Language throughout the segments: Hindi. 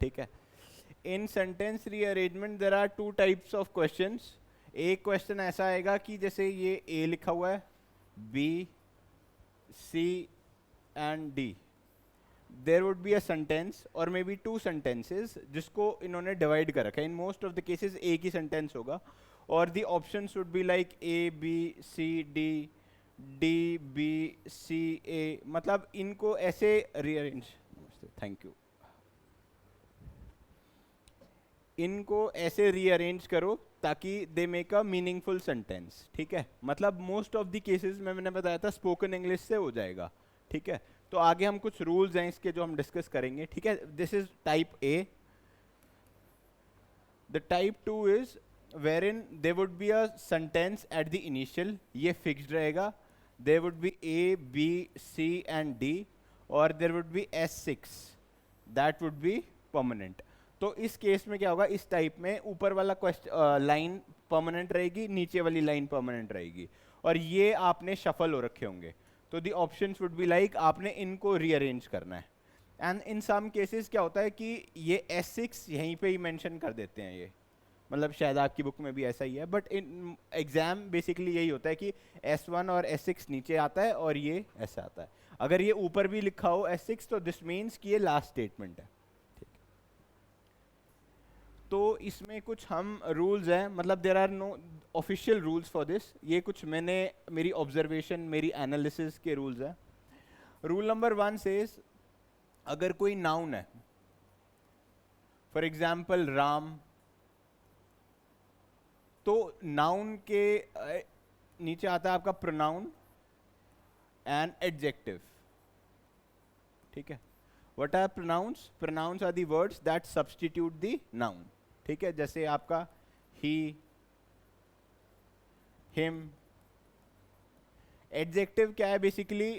ठीक है। In sentence rearrangement there are two types of questions. एक क्वेश्चन ऐसा आएगा कि जैसे ये ए लिखा हुआ है, B, C and D, there would be a sentence और मे बी टू सेंटेंसेस जिसको इन्होंने डिवाइड कर रखा है। In most of the cases एक ही सेंटेंस होगा और the options would be like A B C D, D B C A, मतलब इनको ऐसे रीअरेंज, थैंक यू, इनको ऐसे रीअरेंज करो ताकि they make a meaningful sentence. ठीक है, मतलब मोस्ट ऑफ द केसेस में मैंने बताया था स्पोकन इंग्लिश से हो जाएगा। ठीक है, तो आगे हम कुछ रूल्स हैं इसके जो हम डिस्कस करेंगे। ठीक है, this is type A. The type two is where in they would be a sentence at the initial, ये फिक्स्ड रहेगा, there would be A B C and D, और there would be S6, that would be permanent. तो इस केस में क्या होगा, इस टाइप में ऊपर वाला क्वेश्चन लाइन परमानेंट रहेगी, नीचे वाली लाइन परमानेंट रहेगी, और ये आपने शफल हो रखे होंगे। तो the options would be like आपने इनको रीअरेंज करना है। एंड इन सम केसेस क्या होता है कि ये S6 यहीं पे ही मेंशन कर देते हैं, ये मतलब शायद आपकी बुक में भी ऐसा ही है, बट इन एग्जाम बेसिकली यही होता है कि S1 और S6 नीचे आता है और ये ऐसा आता है। अगर ये ऊपर भी लिखा हो S6 तो दिस मीन्स कि ये लास्ट स्टेटमेंट है। तो इसमें कुछ हम रूल्स हैं, मतलब there are no official rules for this, ये कुछ मैंने मेरी ऑब्जर्वेशन मेरी एनालिसिस के रूल्स हैं। रूल नंबर 1 सेज अगर कोई नाउन है, फॉर एग्जाम्पल राम, तो नाउन के नीचे आता है आपका प्रोनाउन एंड एडजेक्टिव। ठीक है, what are pronouns? Pronouns are the words that substitute the noun. ठीक है, जैसे आपका ही, हिम। एडजेक्टिव क्या है? Basically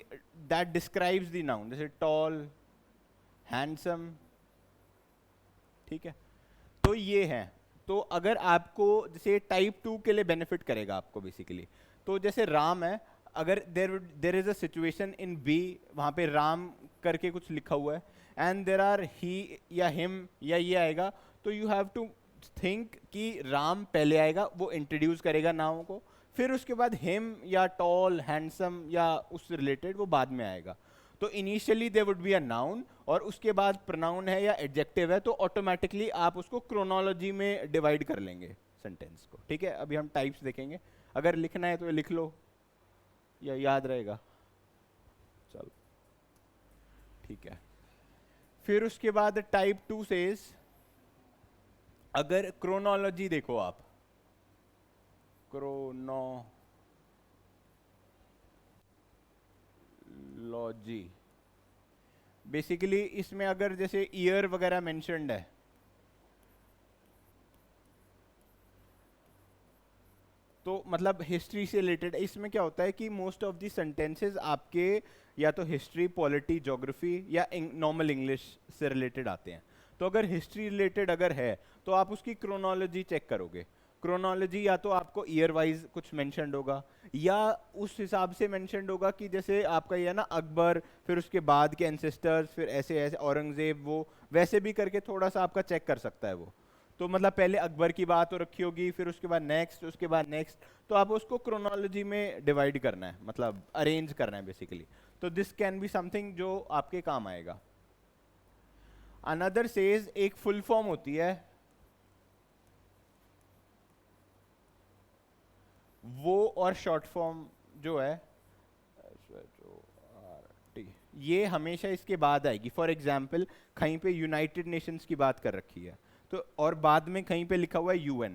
that describes the noun, जैसे टॉल, हैंडसम। ठीक है, तो ये है। तो अगर आपको जैसे टाइप 2 के लिए बेनिफिट करेगा आपको बेसिकली, तो जैसे राम है, अगर there is a situation in B, वहां पे राम करके कुछ लिखा हुआ है, एंड देर आर ही या हिम या ये आएगा, तो यू हैव टू थिंक कि राम पहले आएगा, वो इंट्रोड्यूस करेगा नाम को, फिर उसके बाद हिम या टॉल हैंडसम या उससे रिलेटेड वो बाद में आएगा। तो initially they would be a noun और उसके बाद प्रोनाउन है या एडजेक्टिव है, तो ऑटोमेटिकली आप उसको क्रोनोलॉजी में डिवाइड कर लेंगे सेंटेंस को। ठीक है, अभी हम टाइप्स देखेंगे, अगर लिखना है तो लिख लो या याद रहेगा। चलो ठीक है, फिर उसके बाद टाइप 2 सेज अगर क्रोनोलॉजी देखो आप, क्रोनोलॉजी बेसिकली इसमें अगर जैसे ईयर वगैरह मेंशन्ड है, तो मतलब हिस्ट्री से रिलेटेड। इसमें क्या होता है कि मोस्ट ऑफ द सेंटेंसेस आपके या तो हिस्ट्री, पॉलिटी, ज्योग्राफी या नॉर्मल इंग्लिश से रिलेटेड आते हैं। तो अगर हिस्ट्री रिलेटेड अगर है तो आप उसकी क्रोनोलॉजी चेक करोगे। क्रोनोलॉजी या तो आपको ईयर वाइज कुछ मेंशन्ड होगा या उस हिसाब से मेंशन्ड होगा कि जैसे आपका ये है ना अकबर, फिर उसके बाद के एंसेस्टर्स, फिर ऐसे ऐसे औरंगजेब, वो वैसे भी करके थोड़ा सा आपका चेक कर सकता है वो। तो मतलब पहले अकबर की बात हो रखी होगी, फिर उसके बाद नेक्स्ट, उसके बाद नेक्स्ट, तो आप उसको क्रोनोलॉजी में डिवाइड करना है, मतलब अरेंज करना है बेसिकली। तो दिस कैन बी समथिंग जो आपके काम आएगा। अनदर सेज एक फुल फॉर्म होती है, वो और शॉर्ट फॉर्म जो है ये हमेशा इसके बाद आएगी। फॉर एग्जाम्पल कहीं पे यूनाइटेड नेशंस की बात कर रखी है तो और बाद में कहीं पे लिखा हुआ है UN,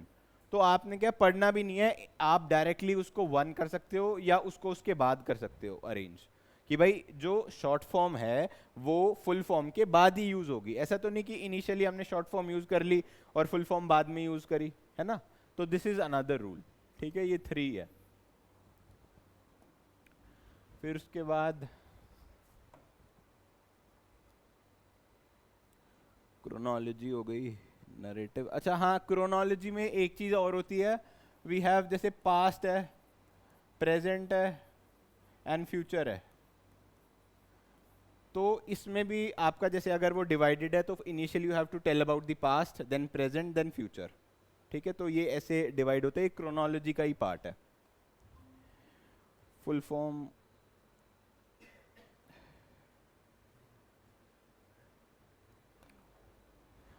तो आपने क्या पढ़ना भी नहीं है, आप डायरेक्टली उसको 1 कर सकते हो या उसको उसके बाद कर सकते हो अरेंज, कि भाई जो शॉर्ट फॉर्म है वो फुल फॉर्म के बाद ही यूज होगी। ऐसा तो नहीं कि इनिशियली हमने शॉर्ट फॉर्म यूज कर ली और फुल फॉर्म बाद में यूज करी, है ना। तो दिस इज अनदर रूल। ठीक है, ये 3 है। फिर उसके बाद क्रोनोलॉजी हो गई, नरेटिव। अच्छा हाँ, क्रोनोलॉजी में एक चीज और होती है, वी हैव जैसे पास्ट है, प्रेजेंट है एंड फ्यूचर है। तो इसमें भी आपका जैसे अगर वो डिवाइडेड है तो initially you have to tell about the past, then present, then future. ठीक है, तो ये ऐसे डिवाइड होते हैं, क्रोनोलॉजी का ही पार्ट है। फुल फॉर्म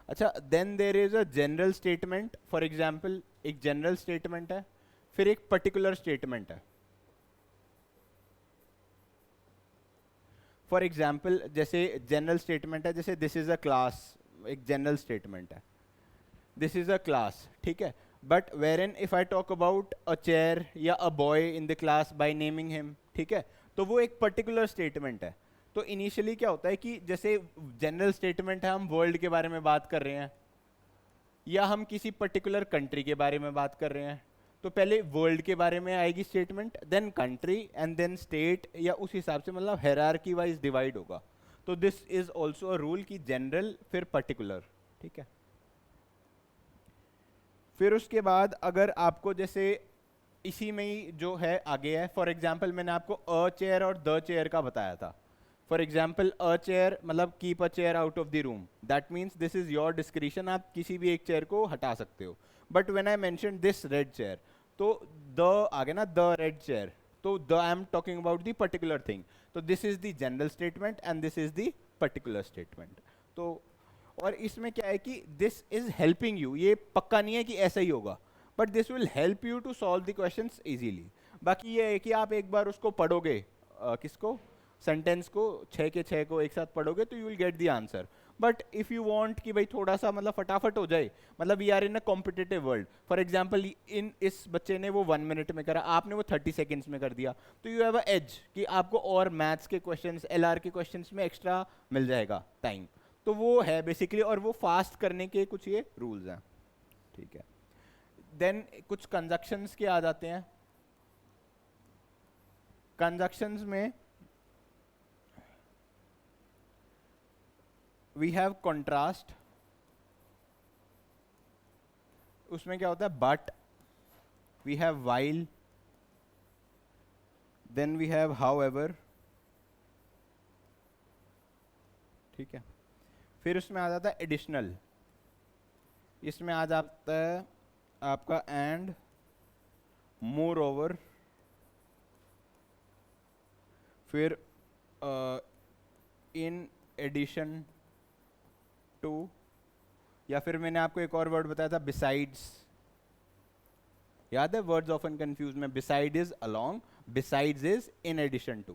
अच्छा, then there is a general statement. For example एक जनरल स्टेटमेंट है, फिर एक पर्टिकुलर स्टेटमेंट है। फॉर एग्जाम्पल जैसे जनरल स्टेटमेंट है, जैसे दिस इज अ क्लास, एक जनरल स्टेटमेंट है, दिस इज अ क्लास, ठीक है। But where in if I talk about a chair या a boy in the class by naming him, ठीक है, तो वो एक पर्टिकुलर स्टेटमेंट है। तो इनिशियली क्या होता है कि जैसे जनरल स्टेटमेंट है, हम वर्ल्ड के बारे में बात कर रहे हैं या हम किसी पर्टिकुलर कंट्री के बारे में बात कर रहे हैं, तो पहले वर्ल्ड के बारे में आएगी statement, then country and then state, या उस हिसाब से मतलब हायरार्की वाइज डिवाइड होगा। तो this is also a rule की जनरल फिर पर्टिकुलर, ठीक है। फिर उसके बाद अगर आपको जैसे इसी में ही जो है आगे है, फॉर एग्जाम्पल मैंने आपको अ चेयर और द चेयर का बताया था। फॉर एग्जाम्पल अ चेयर मतलब keep a chair out of the room, that means this is your description, आप किसी भी एक चेयर को हटा सकते हो। But when I mention this red chair, तो द आगे ना, द रेड चेयर, तो the I am talking about the particular thing. तो this is the general statement and this is the particular statement. तो और इसमें क्या है कि दिस इज हेल्पिंग यू, ये पक्का नहीं है कि ऐसा ही होगा, but this will help you to solve the questions easily. बाकी ये है कि आप एक बार उसको पढ़ोगे, किसको, सेंटेंस को, 6 के 6 को एक साथ पढ़ोगे तो you will get the answer. But if you want कि भाई थोड़ा सा मतलब फटाफट हो जाए, मतलब we are in a competitive world, for example in इस बच्चे ने वो 1 मिनट में करा, आपने वो 30 सेकेंड्स में कर दिया, तो यू हैव अ एज कि आपको और मैथ्स के क्वेश्चंस, एलआर के क्वेश्चंस में एक्स्ट्रा मिल जाएगा टाइम। तो वो है बेसिकली, और वो फास्ट करने के कुछ ये रूल्स हैं, ठीक है। देन कुछ कंजक्शंस के आ जाते हैं। कंजक्शंस में वी हैव कंट्रास्ट, उसमें क्या होता है, but, we have while, then we have however, ठीक है। फिर उसमें आ जाता है एडिशनल, इसमें आ जाता है आपका एंड, मोर ओवर, फिर इन एडिशन टू, या फिर मैंने आपको एक और वर्ड बताया था बिसाइड्स, याद है, वर्ड्स ऑफन कंफ्यूज में, beside is along, besides is in addition to,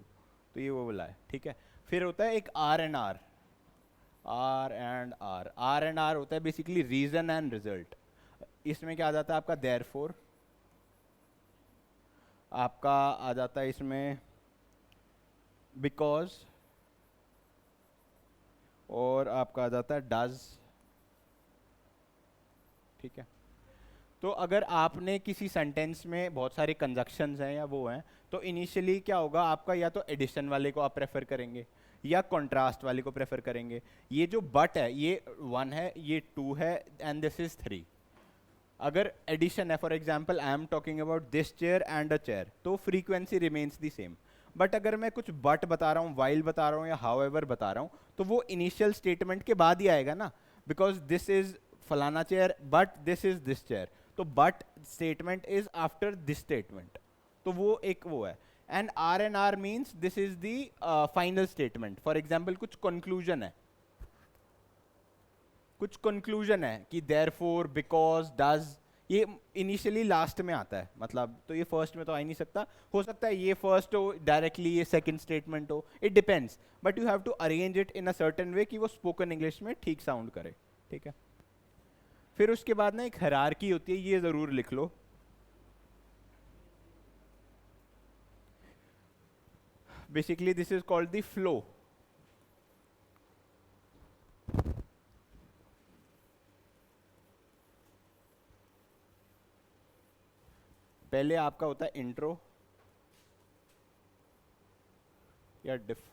तो ये वो बोला है, ठीक है। फिर होता है एक R and R, R and R, R and R होता है बेसिकली रीजन एंड रिजल्ट। इसमें क्या आ जाता है आपका देयरफॉर, आपका आ जाता है इसमें बिकॉज, और आपका आ जाता है डज, ठीक है। तो अगर आपने किसी सेंटेंस में बहुत सारे कंजक्शंस हैं या वो हैं, तो इनिशियली क्या होगा आपका, या तो एडिशन वाले को आप प्रेफर करेंगे या कॉन्ट्रास्ट वाले को प्रेफर करेंगे। ये जो बट है ये 1 है, ये 2 है, एंड दिस इज 3। अगर एडिशन है, for example I am talking about this chair and a chair, तो frequency remains the same. But अगर मैं कुछ बट बता रहा हूँ, वाइल बता रहा हूँ या हाउएवर बता रहा हूँ, तो वो इनिशियल स्टेटमेंट के बाद ही आएगा ना, बिकॉज दिस इज फलाना chair but this is this chair, तो but statement is after this statement, तो वो एक वो है। And are means this is the final statement. For example कुछ कंक्लूजन है, कुछ कंक्लूजन है कि देयरफॉर, बिकॉज, डज, ये इनिशियली लास्ट में आता है, मतलब तो ये फर्स्ट में तो आ ही नहीं सकता। हो सकता है ये फर्स्ट हो डायरेक्टली, ये सेकंड स्टेटमेंट हो, it depends, but you have to arrange it in a certain way कि वो स्पोकन इंग्लिश में ठीक साउंड करे, ठीक है। फिर उसके बाद ना एक हायरार्की होती है, ये जरूर लिख लो। Basically this is called the flow. पहले आपका होता है इंट्रो या डिफ,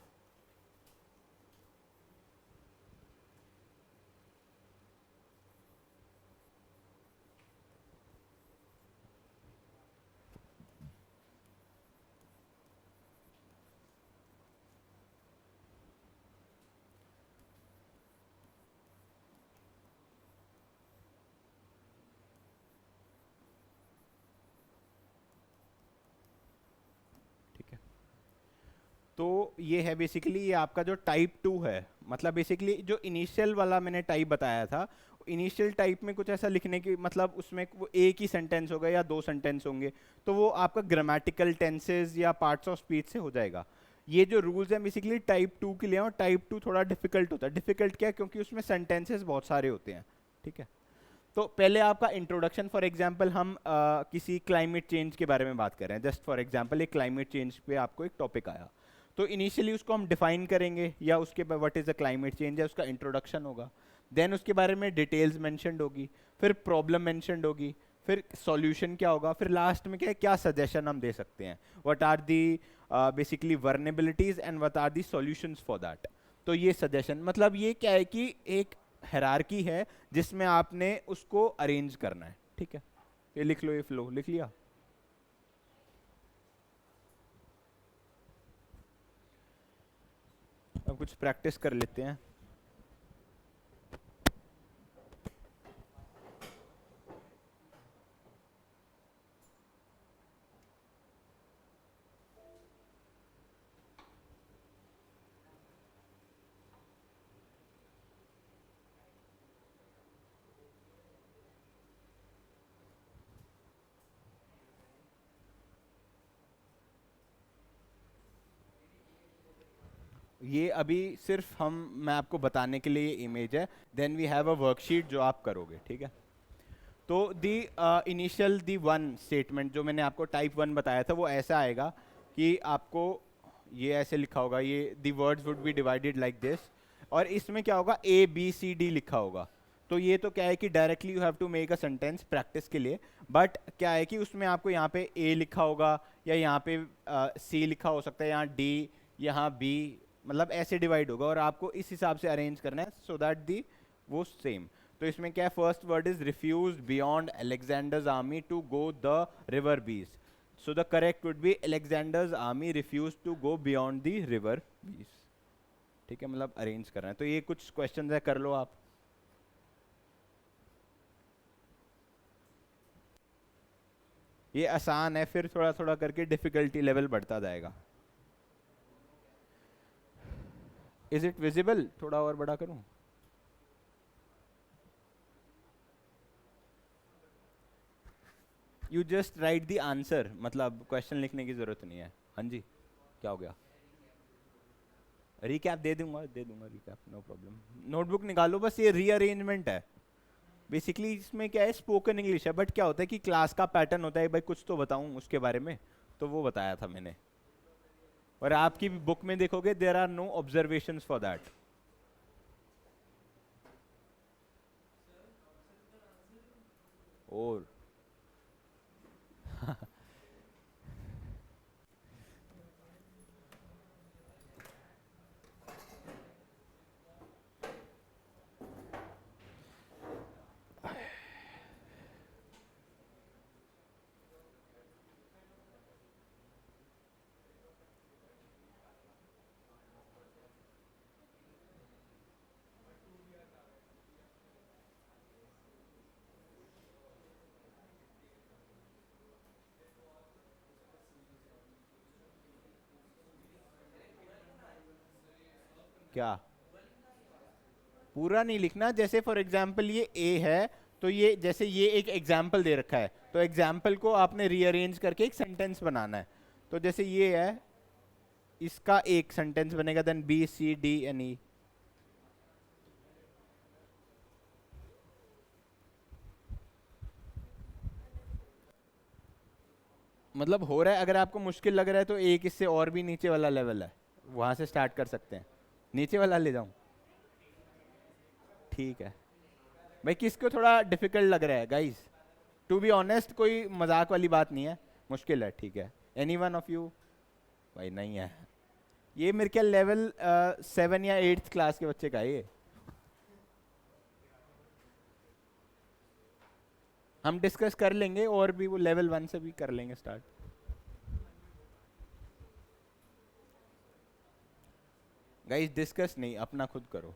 तो ये है बेसिकली, ये आपका जो टाइप 2 है, मतलब बेसिकली जो इनिशियल वाला मैंने टाइप बताया था, इनिशियल टाइप में कुछ ऐसा लिखने की मतलब उसमें वो एक ही सेंटेंस होगा या दो सेंटेंस होंगे, तो वो आपका ग्रामेटिकल टेंसेस या पार्ट्स ऑफ स्पीच से हो जाएगा। ये जो रूल्स हैं बेसिकली टाइप 2 के लिए, और टाइप 2 थोड़ा डिफिकल्ट होता है। डिफिकल्ट क्या है? क्योंकि उसमें सेंटेंसेस बहुत सारे होते हैं, ठीक है। तो पहले आपका इंट्रोडक्शन, फॉर एग्जांपल हम किसी क्लाइमेट चेंज के बारे में बात कर रहे हैं, जस्ट फॉर एग्जांपल एक क्लाइमेट चेंज पे आपको एक टॉपिक आया, तो इनिशियली उसको हम डिफाइन करेंगे, या उसके बाद what is a climate change है उसका इंट्रोडक्शन होगा, देन उसके बारे में डिटेल्स मेंशनड होगी, फिर प्रॉब्लम मेंशनड होगी, फिर सॉल्यूशन क्या होगा, फिर लास्ट में क्या है, क्या सजेशन हम दे सकते हैं, what are the basically vulnerabilities and what are the solutions for that. तो ये सजेशन मतलब ये क्या है कि एक हायरार्की है जिसमें आपने उसको अरेंज करना है, ठीक है। ये लिख लो, ये फ्लो लिख लिया। अब कुछ प्रैक्टिस कर लेते हैं। ये अभी सिर्फ मैं आपको बताने के लिए ये इमेज है, then we have a worksheet जो आप करोगे, ठीक है। तो the initial the one statement जो मैंने आपको टाइप 1 बताया था, वो ऐसा आएगा कि आपको ये ऐसे लिखा होगा, ये the words would be divided like this, और इसमें क्या होगा, ए बी सी डी लिखा होगा। तो ये तो क्या है कि directly you have to make a sentence practice के लिए, बट क्या है कि उसमें आपको यहाँ पे ए लिखा होगा, या यहाँ पे सी लिखा हो सकता है, यहाँ डी, यहाँ बी, मतलब ऐसे डिवाइड होगा, और आपको इस हिसाब से अरेंज करना है सो दैट दी वो सेम। तो इसमें क्या है, first word is refuse beyond Alexander's army to go the river Beas, so the correct would be Alexander's army refuse to go beyond the river Beas, ठीक है। मतलब अरेंज करना है। तो ये कुछ क्वेश्चन है, कर लो आप। ये आसान है, फिर थोड़ा थोड़ा करके डिफिकल्टी लेवल बढ़ता जाएगा। Is it visible? थोड़ा और बड़ा करूं? You just right the answer, मतलब क्वेश्चन लिखने की जरूरत नहीं है। हाँ जी, क्या हो गया? रिकैप दे दूंगा रिकैप, नो प्रॉब्लम। नोटबुक निकालो, बस ये रीअरेंजमेंट है बेसिकली। इसमें क्या है, स्पोकन इंग्लिश है, बट क्या होता है कि क्लास का पैटर्न होता है, भाई कुछ तो बताऊं उसके बारे में, तो वो बताया था मैंने। और आपकी बुक में देखोगे there are no observations for that. और क्या? पूरा नहीं लिखना, जैसे फॉर एग्जाम्पल ये ए है, तो ये जैसे ये एक एग्जाम्पल दे रखा है, तो एग्जाम्पल को आपने रीअरेंज करके एक सेंटेंस बनाना है। तो जैसे ये है, इसका एक सेंटेंस बनेगा, then B C D N E. मतलब हो रहा है, अगर आपको मुश्किल लग रहा है तो एक इससे और भी नीचे वाला लेवल है, वहां से स्टार्ट कर सकते हैं। नीचे वाला ले जाऊं? ठीक है भाई, किसको थोड़ा डिफिकल्ट लग रहा है गाइस? टू बी ऑनेस्ट कोई मजाक वाली बात नहीं है, मुश्किल है, ठीक है। Any one of you? भाई नहीं है, ये मेरे ख्याल लेवल 7 या 8th क्लास के बच्चे का है ये। हम डिस्कस कर लेंगे, और भी वो लेवल 1 से भी कर लेंगे स्टार्ट। गाइस डिस्कस नहीं, अपना खुद करो।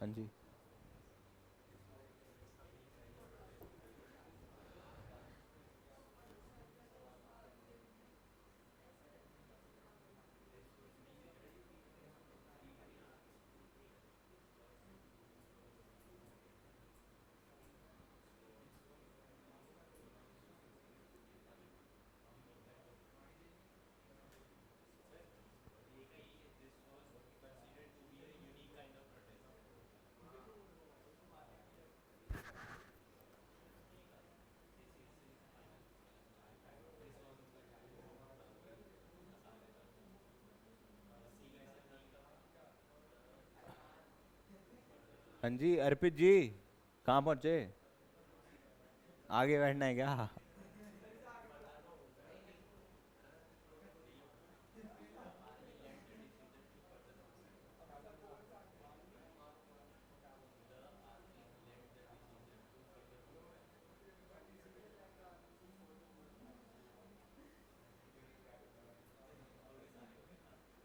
हाँ जी। हाँ जी अर्पित जी, कहाँ पहुँचे? आगे बैठना है क्या?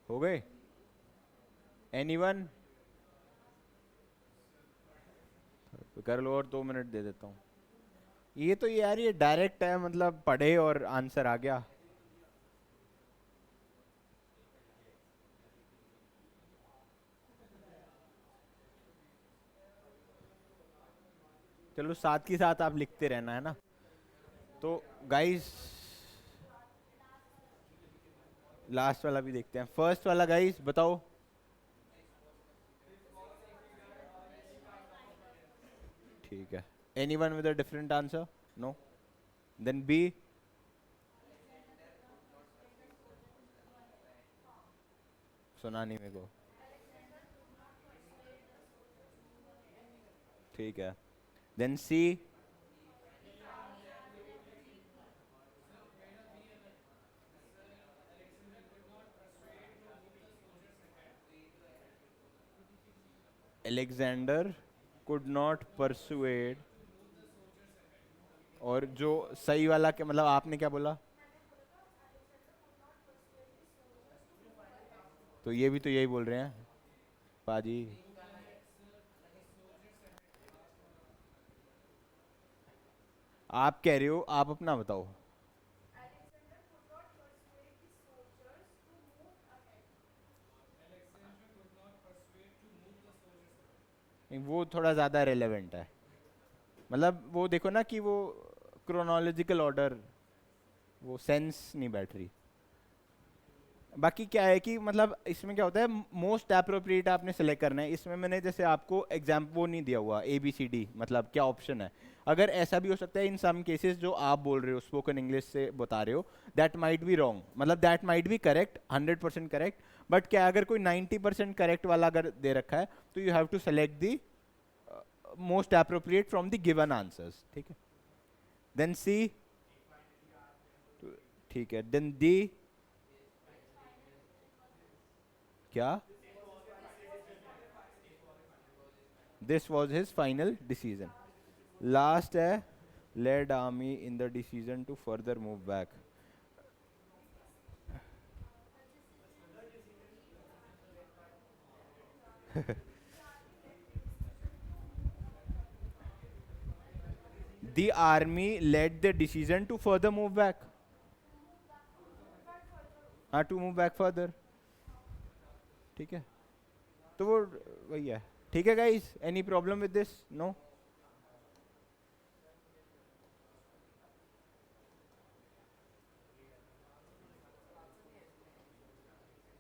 हो गए? एनीवन? कर लो, और 2 मिनट दे देता हूँ। ये तो यार ये डायरेक्ट है, मतलब पढ़े और आंसर आ गया। चलो साथ ही साथ आप लिखते रहना है ना। तो गाइस लास्ट वाला भी देखते हैं। फर्स्ट वाला गाइस बताओ। ठीक है। Anyone with a different answer? No? Then B. सुना नहीं मेरे को। ठीक है। Then C. Alexander could not persuade। और जो सही वाला क्या मतलब, आपने क्या बोला? तो ये भी तो यही बोल रहे हैं पाजी। आप कह रहे हो, आप अपना बताओ। नहीं, वो थोड़ा ज़्यादा रेलेवेंट है। मतलब वो देखो ना कि वो क्रोनोलॉजिकल ऑर्डर, वो सेंस नहीं बैठ रही। बाकी क्या है कि मतलब इसमें क्या होता है, मोस्ट अप्रोप्रिएट आपने सेलेक्ट करना है। इसमें मैंने जैसे आपको एग्जाम वो नहीं दिया हुआ ए बी सी डी, मतलब क्या ऑप्शन है। अगर ऐसा भी हो सकता है इन सम केसेस जो आप बोल रहे हो, स्पोकन इंग्लिश से बता रहे हो, दैट माइट बी रॉन्ग, मतलब that might be correct, 100% correct. But क्या अगर कोई 90% करेक्ट वाला अगर दे रखा है, तो you have to select the most appropriate from the given answers. ठीक है। Then C. ठीक है। Then D. क्या? This was his final decision. Last है, led army in the decision to further move back। The army led the decision to further move back। हाँ, टू मूव बैक फर्दर। ठीक है। तो वो वही है। ठीक है guys, any problem with this? No?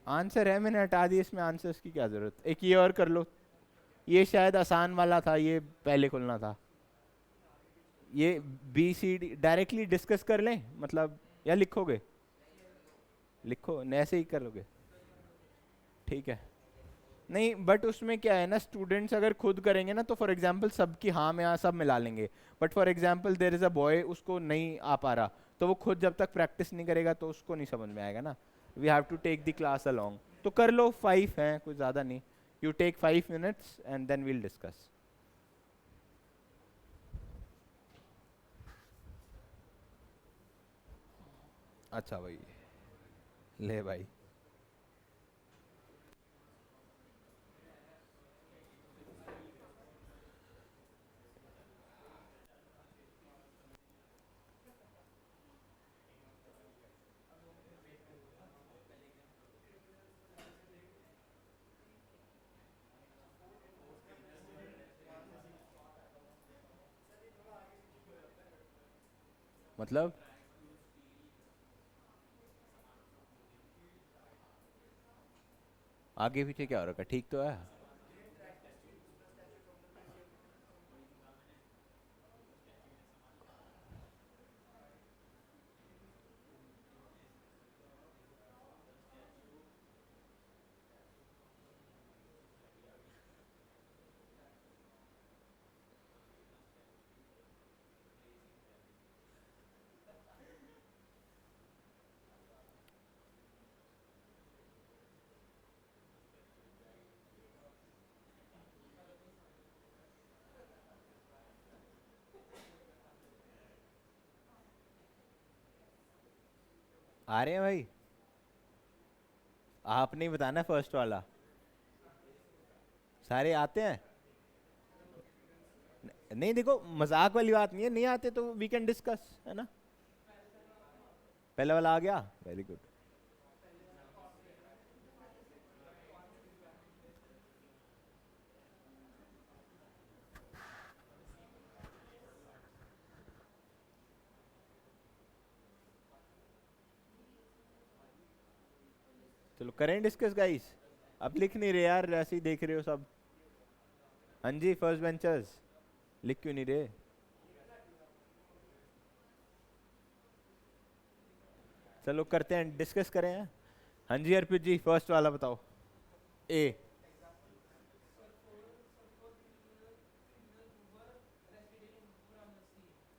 Answer है, मैंने हटा दिया, इसमें आंसर्स की क्या जरूरत। एक ये और कर लो। ये शायद आसान वाला था, ये पहले खुलना था। ये B C D directly discuss कर लें मतलब, या लिखोगे? लिखो, ऐसे ही करोगे? ठीक है। नहीं बट उसमें क्या है ना, स्टूडेंट्स अगर खुद करेंगे ना, तो फॉर एग्जांपल सबकी हाँ में हाँ सब मिला लेंगे। But for example there is a boy, उसको नहीं आ पा रहा, तो वो खुद जब तक प्रैक्टिस नहीं करेगा तो उसको नहीं समझ में आएगा ना। We have to take the class along. तो कर लो, 5 हैं, कुछ ज़्यादा नहीं। You take 5 minutes and then we'll discuss. अच्छा भाई, ले भाई। मतलब आगे पीछे क्या हो रखा है, ठीक तो है। आ रहे हैं भाई, आपने ही बताना फर्स्ट वाला। सारे आते हैं? नहीं देखो, मजाक वाली बात नहीं है, नहीं आते तो वी कैन डिस्कस, है ना। पहला वाला आ गया, वेरी गुड। चलो करें डिस्कस गाइस। अब लिख नहीं रहे यार, ऐसे ही देख रहे हो सब। हाँ जी फर्स्ट बेंचर्स, लिख क्यों नहीं रहे? चलो करते हैं, डिस्कस करें हैं। हाँ जी अर्पित जी, फर्स्ट वाला बताओ। ए।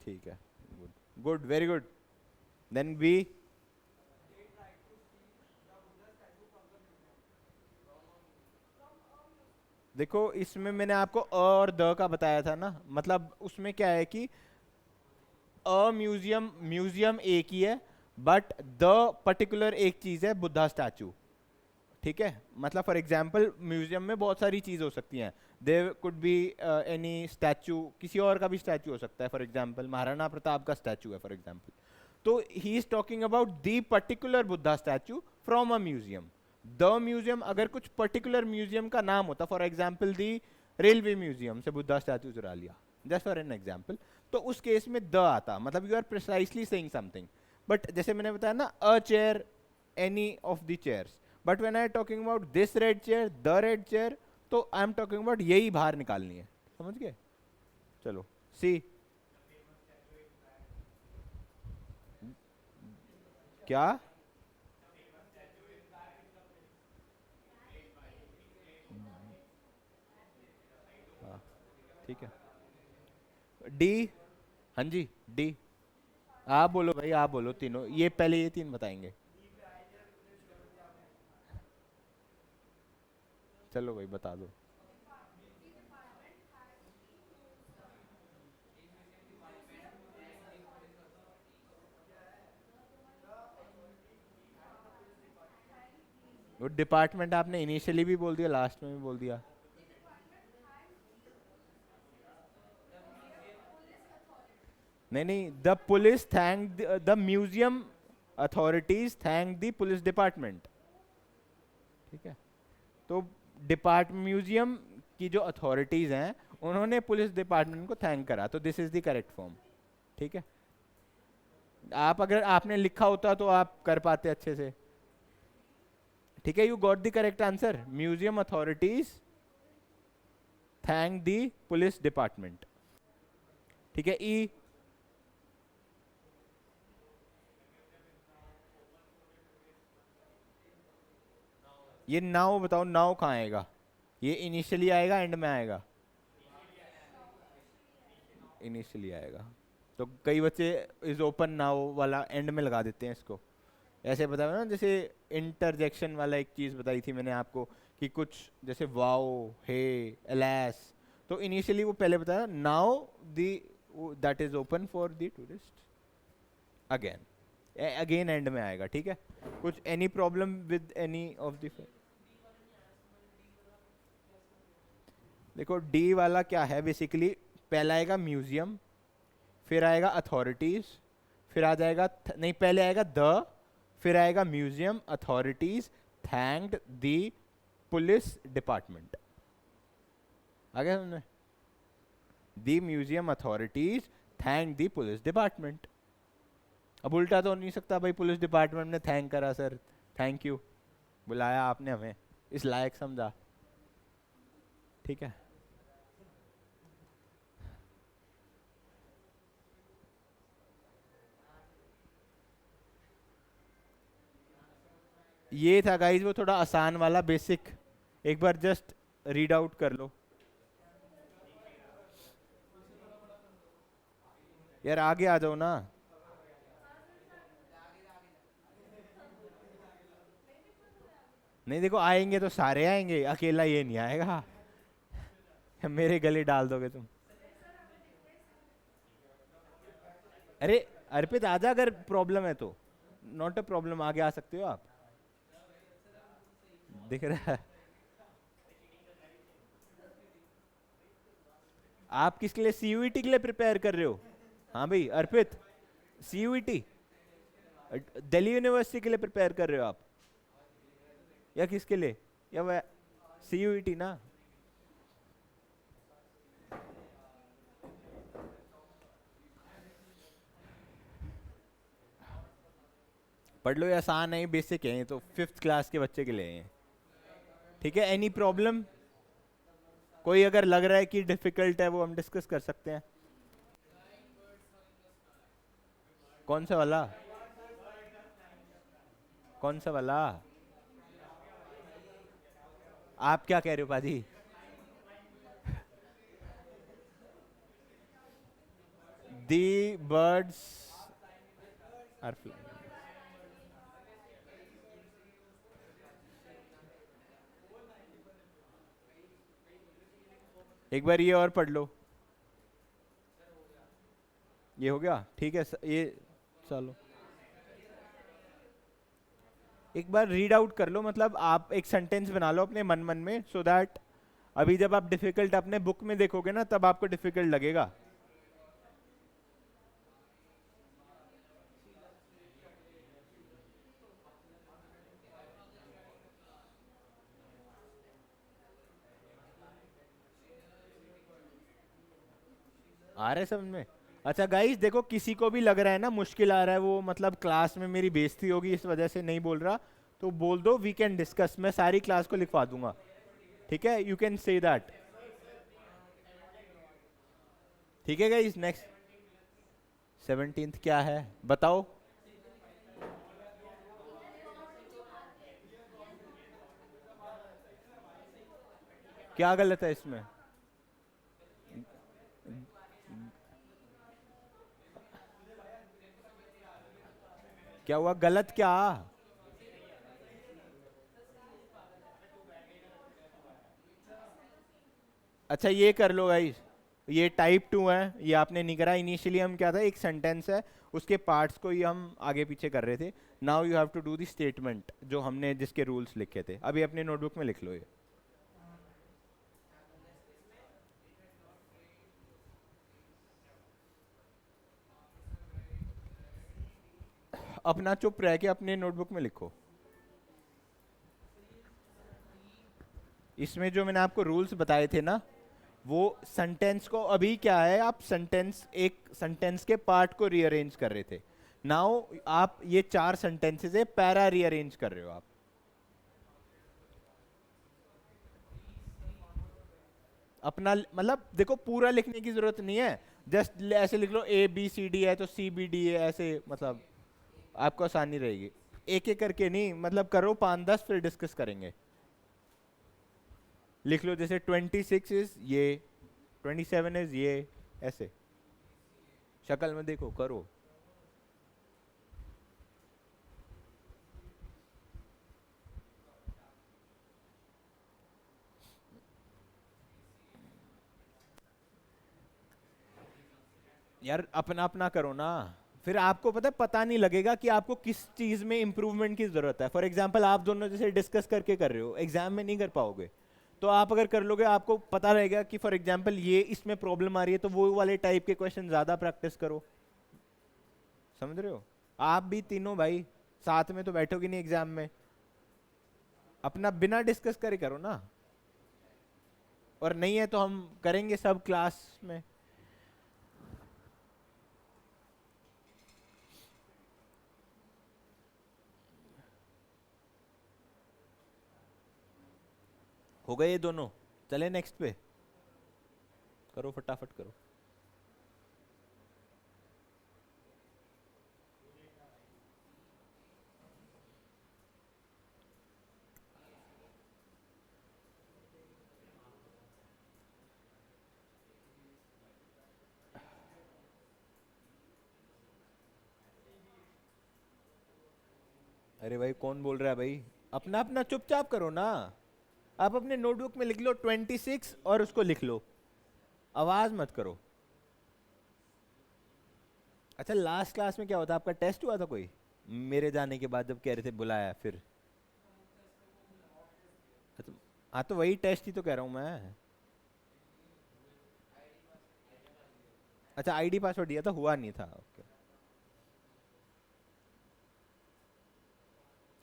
ठीक है, good good, very good. Then B. देखो इसमें मैंने आपको अ और द का बताया था ना, मतलब उसमें क्या है कि अ म्यूजियम, म्यूजियम एक ही है, बट द पर्टिकुलर एक चीज है बुद्धा स्टैचू। ठीक है, मतलब फॉर एग्जाम्पल म्यूजियम में बहुत सारी चीज हो सकती हैं। There could be any statue, किसी और का भी स्टैचू हो सकता है, फॉर एग्जाम्पल महाराणा प्रताप का स्टैचू है फॉर एग्जाम्पल। तो he is talking about the particular Buddha statue from a museum. The museum अगर कुछ पर्टिकुलर म्यूजियम का नाम होता, for example the railway museum से बुद्धा स्टैचू चुरा लिया, जस्ट फॉर एन एग्जाम्पल, तो उस केस में द आता, मतलब you are precisely saying something. But जैसे मैंने बताया ना, a chair, any of the chairs, but when I talking about this red chair, the red chair, तो आई एम टॉकिंग अबाउट यही बाहर निकालनी है, समझ गए। चलो सी। क्या? हाँ ठीक है। डी। हाँ जी, डी। आप बोलो भाई, आप बोलो तीनों, ये पहले ये तीन बताएंगे। चलो भाई बता दो। वो डिपार्टमेंट आपने इनिशियली भी बोल दिया, लास्ट में भी बोल दिया। नहीं नहीं, the police thank, the museum authorities thank the police department. ठीक है, तो डिपार्ट म्यूजियम की जो अथॉरिटीज हैं उन्होंने पुलिस डिपार्टमेंट को थैंक करा, तो this is the correct form. ठीक है, आप अगर आपने लिखा होता तो आप कर पाते अच्छे से। ठीक है, you got the correct answer, museum authorities thank the police department. ठीक है, ई। ये नाउ बताओ, नाउ कहाँ आएगा? ये इनिशियली आएगा, एंड में आएगा? इनिशियली आएगा। तो कई बच्चे इज ओपन नाउ वाला एंड में लगा देते हैं इसको। ऐसे बताया ना, जैसे इंटरजेक्शन वाला एक चीज बताई थी मैंने आपको, कि कुछ जैसे वाओ, हे, एलास, तो इनिशियली वो पहले बताया, now the that is open for the tourist. Again, again and में आएगा। ठीक है, कुछ any problem with any of the, देखो डी वाला क्या है बेसिकली, पहला आएगा म्यूजियम, फिर आएगा अथॉरिटीज, फिर आ जाएगा नहीं, पहले आएगा द, फिर आएगा museum authorities thanked the police department. आ गया समझ? The museum authorities thank the police department. अब उल्टा तो हो नहीं सकता भाई, पुलिस डिपार्टमेंट ने थैंक करा, सर थैंक यू, बुलाया आपने हमें, इस लायक समझा, ठीक है। ये था गाइस वो थोड़ा आसान वाला बेसिक, एक बार जस्ट रीड आउट कर लो। यार आगे आ जाओ ना। नहीं देखो, आएंगे तो सारे आएंगे, अकेला ये नहीं आएगा। मेरे गले डाल दोगे तुम। अरे अर्पित आजा, अगर प्रॉब्लम है तो, नॉट अ प्रॉब्लम, आगे आ सकते हो आप। दिख रहा है। आप किसके लिए, सीयूईटी के लिए प्रिपेयर कर रहे हो? हाँ भाई अर्पित, सीयूईटी दिल्ली यूनिवर्सिटी के लिए प्रिपेयर कर रहे हो आप, या किसके लिए, या वह सीयूईटी ना? पढ़ लो, ये आसान है, बेसिक है, ये तो फिफ्थ क्लास के बच्चे के लिए है, ठीक है। एनी प्रॉब्लम, कोई अगर लग रहा है कि डिफिकल्ट है वो हम डिस्कस कर सकते हैं। कौन सा वाला, कौन सा वाला? आप क्या कह रहे हो पाजी? दी बर्ड्स आर, एक बार ये और पढ़ लो। ये हो गया, ठीक है ये, चलो एक बार रीड आउट कर लो, मतलब आप एक सेंटेंस बना लो अपने मन मन में, सो दैट अभी जब आप डिफिकल्ट अपने बुक में देखोगे ना, तब आपको डिफिकल्ट लगेगा। आ रहा है समझ में? अच्छा गाइस देखो, किसी को भी लग रहा है ना मुश्किल आ रहा है, वो मतलब क्लास में मेरी बेइज्जती होगी इस वजह से नहीं बोल रहा, तो बोल दो वी कैन डिस्कस, मैं सारी क्लास को लिखवा दूंगा, ठीक है, यू कैन से दैट। ठीक है गाइस, नेक्स्ट 17th क्या है बताओ? क्या गलत है इसमें? क्या हुआ गलत क्या? अच्छा ये कर लो गाइस, ये टाइप 2 है, ये आपने नहीं करा। इनिशियली हम क्या था, एक सेंटेंस है उसके पार्ट्स को ही हम आगे पीछे कर रहे थे। Now you have to do the statement, जो हमने जिसके रूल्स लिखे थे, अभी अपनी नोटबुक में लिख लो ये। अपना चुप रह के अपने नोटबुक में लिखो। इसमें जो मैंने आपको रूल्स बताए थे ना, वो सेंटेंस को, अभी क्या है, आप सेंटेंस, एक सेंटेंस के पार्ट को रीअरेंज कर रहे थे। नाउ आप ये 4 सेंटेंसेस है, पैरा रीअरेंज कर रहे हो आप। अपना मतलब देखो, पूरा लिखने की जरूरत नहीं है, जस्ट ऐसे लिख लो, ए बी सी डी है तो सी बी डी है, ऐसे मतलब आपको आसानी रहेगी। एक एक करके नहीं, मतलब करो 5-10, फिर डिस्कस करेंगे। लिख लो जैसे 26 इज ये, 27 इज ये, ऐसे शक्ल में देखो, करो। यार अपना अपना करो ना, फिर आपको पता है, पता नहीं लगेगा कि आपको किस चीज में इंप्रूवमेंट की जरूरत है। फॉर एग्जांपल आप दोनों जैसे डिस्कस करके कर रहे हो, एग्जाम में नहीं कर पाओगे, तो आप अगर कर लोगे आपको पता रहेगा कि फॉर एग्जांपल ये इसमें प्रॉब्लम आ रही है, तो वो वाले टाइप के क्वेश्चन ज्यादा प्रैक्टिस करो। समझ रहे हो? आप भी तीनों भाई साथ में तो बैठोगे नहीं एग्जाम में, अपना बिना डिस्कस करे करो ना। और नहीं है तो हम करेंगे सब क्लास में। हो गए ये दोनों? चले नेक्स्ट पे, करो फटाफट करो। अरे भाई कौन बोल रहा है भाई? अपना अपना चुपचाप करो ना। आप अपने नोटबुक में लिख लो 26 और उसको लिख लो, आवाज मत करो। अच्छा लास्ट क्लास में क्या होता, आपका टेस्ट हुआ था कोई मेरे जाने के बाद, जब कह रहे थे बुलाया फिर? अच्छा, हाँ तो वही टेस्ट ही तो कह रहा हूँ मैं। अच्छा आईडी पासवर्ड दिया था, हुआ नहीं था, ओके।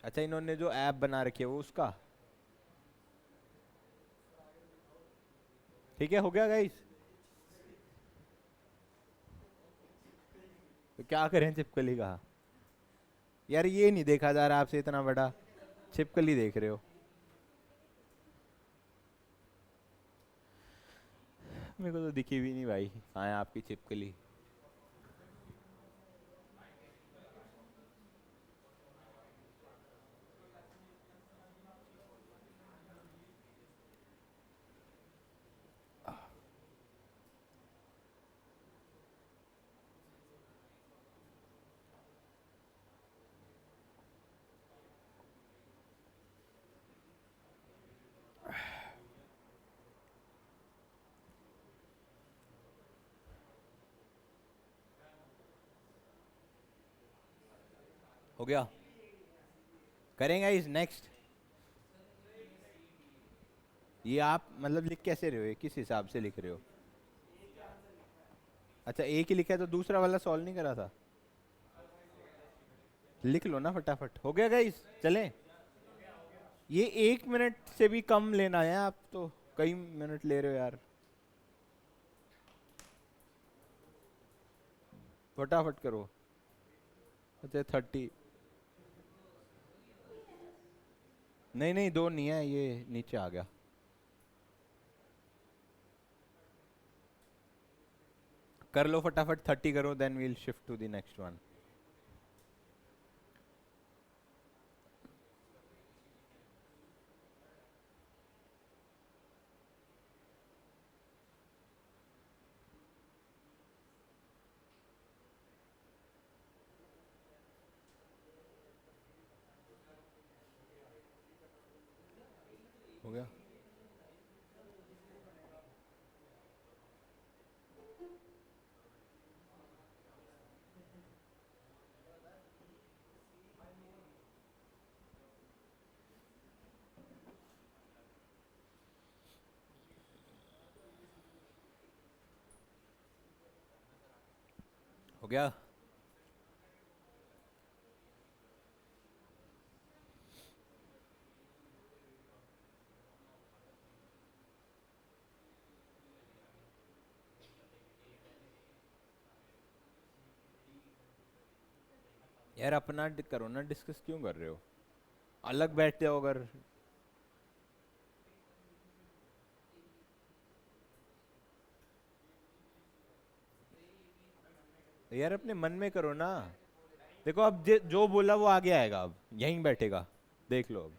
अच्छा इन्होंने जो ऐप बना रखी है वो उसका, ठीक है हो गया गाइस। तो क्या करें छिपकली का? यार ये नहीं देखा जा रहा आपसे, इतना बड़ा छिपकली देख रहे हो। मेरे को तो दिखी भी नहीं भाई, कहाँ है आपकी छिपकली? हो गया? करेंगे इस नेक्स्ट। ये आप मतलब लिख कैसे रहे हो, ये किस हिसाब से लिख रहे हो? अच्छा एक ही लिखा है तो दूसरा वाला सॉल्व नहीं करा था? लिख लो ना फटाफट। हो गया गाइस, चलें? ये 1 मिनट से भी कम लेना है, आप तो कई मिनट ले रहे हो यार। फटाफट करो। अच्छा 30। नहीं नहीं दो नहीं है, ये नीचे आ गया। कर लो फटाफट 30 करो, then we'll shift to the next one. हो गया? हो गया? यार अपना करो ना, डिस्कस क्यों कर रहे हो? अलग बैठते हो अगर। यार अपने मन में करो ना। देखो अब जो बोला वो आगे आएगा, अब यहीं बैठेगा, देख लो अब।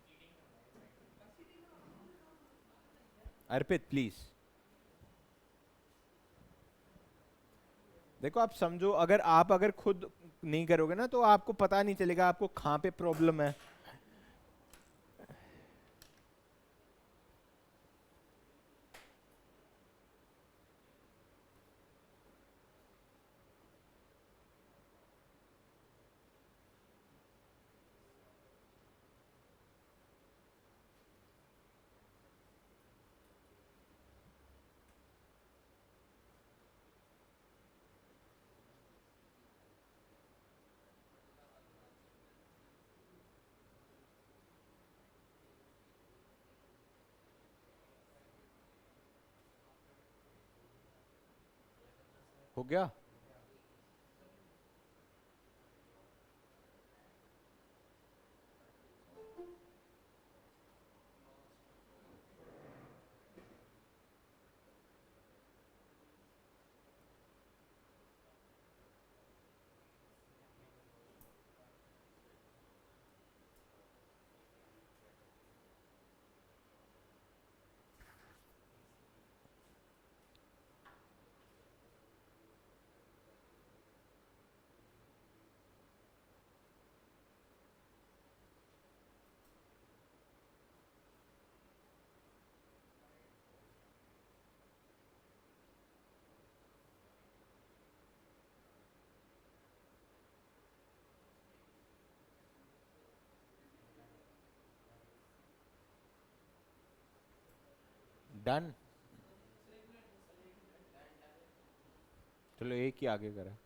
अर्पित प्लीज। देखो आप समझो, अगर आप अगर खुद नहीं करोगे ना तो आपको पता नहीं चलेगा आपको कहाँ पे प्रॉब्लम है। हो गया? डन। चलो एक ही आगे करा।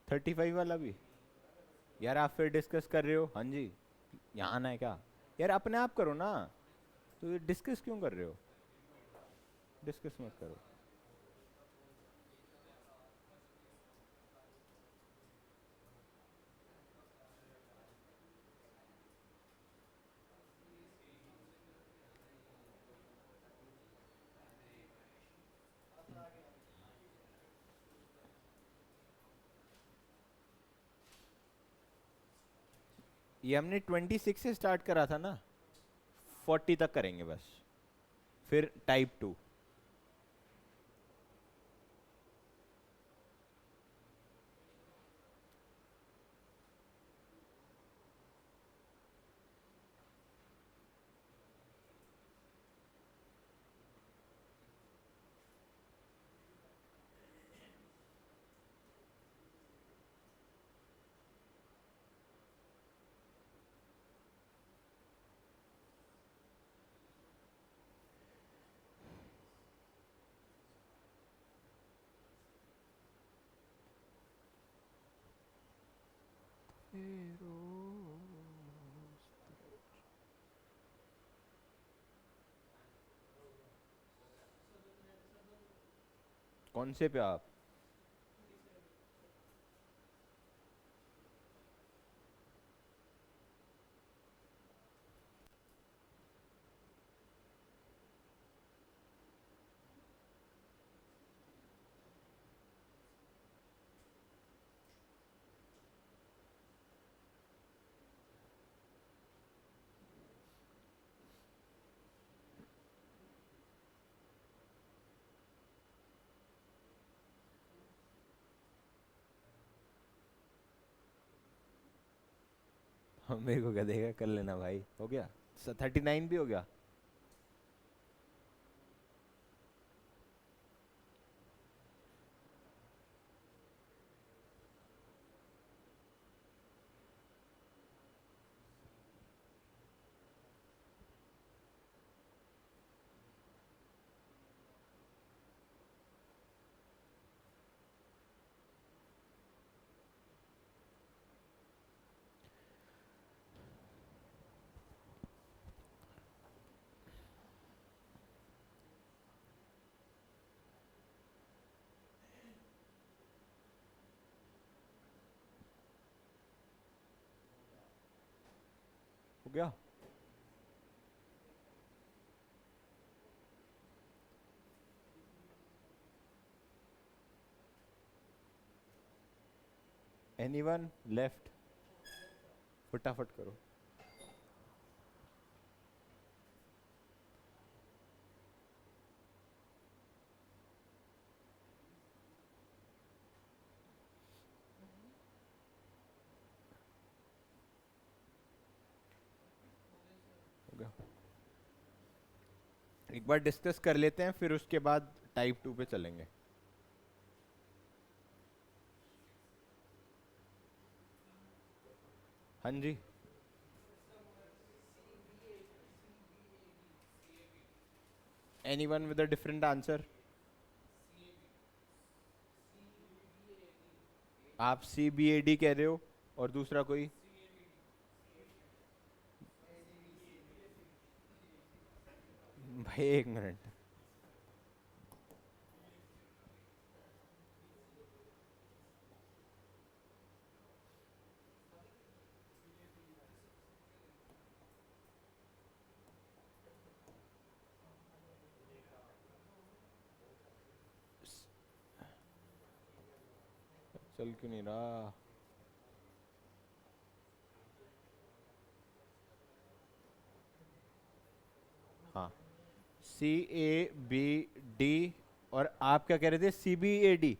35 वाला भी। यार आप फिर डिस्कस कर रहे हो, हाँ जी। यहाँ आना है क्या? यार अपने आप करो ना, तो ये डिस्कस क्यों कर रहे हो? डिस्कस मत करो। ये हमने 26 से स्टार्ट करा था ना, 40 तक करेंगे बस, फिर टाइप 2। कौन से पे आप? मेरे को क्या देगा, कर लेना भाई, हो गया। 39 भी हो गया। हो गया। Anyone left? फटाफट करो। हो गया। एक बार डिस्कस कर लेते हैं, फिर उसके बाद टाइप 2 पे चलेंगे। हाँ जी। Anyone with a different answer? आप सी बी ए डी कह रहे हो, और दूसरा कोई? भाई एक मिनट। चल क्यों नहीं रहा? हाँ, सी ए बी डी। और आप क्या कह रहे थे, सी बी ए डी?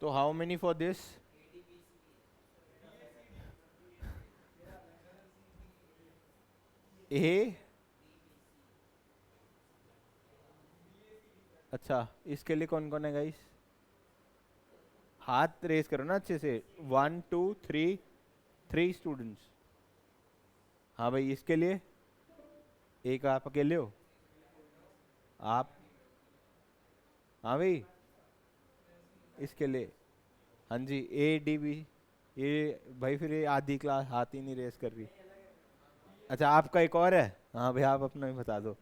तो हाउ मेनी फॉर दिस? ए? अच्छा, इसके लिए कौन कौन है गाइस? हाथ रेस करो ना अच्छे से। 1 2 3, 3 स्टूडेंट्स। हाँ भाई, इसके लिए एक आप अकेले हो? आप? हाँ भाई, इसके लिए? हाँ जी, A D B। ये भाई फिर ये आधी क्लास हाथ ही नहीं रेस कर रही। अच्छा, आपका एक और है? हाँ भाई, आप अपना भी बता दो।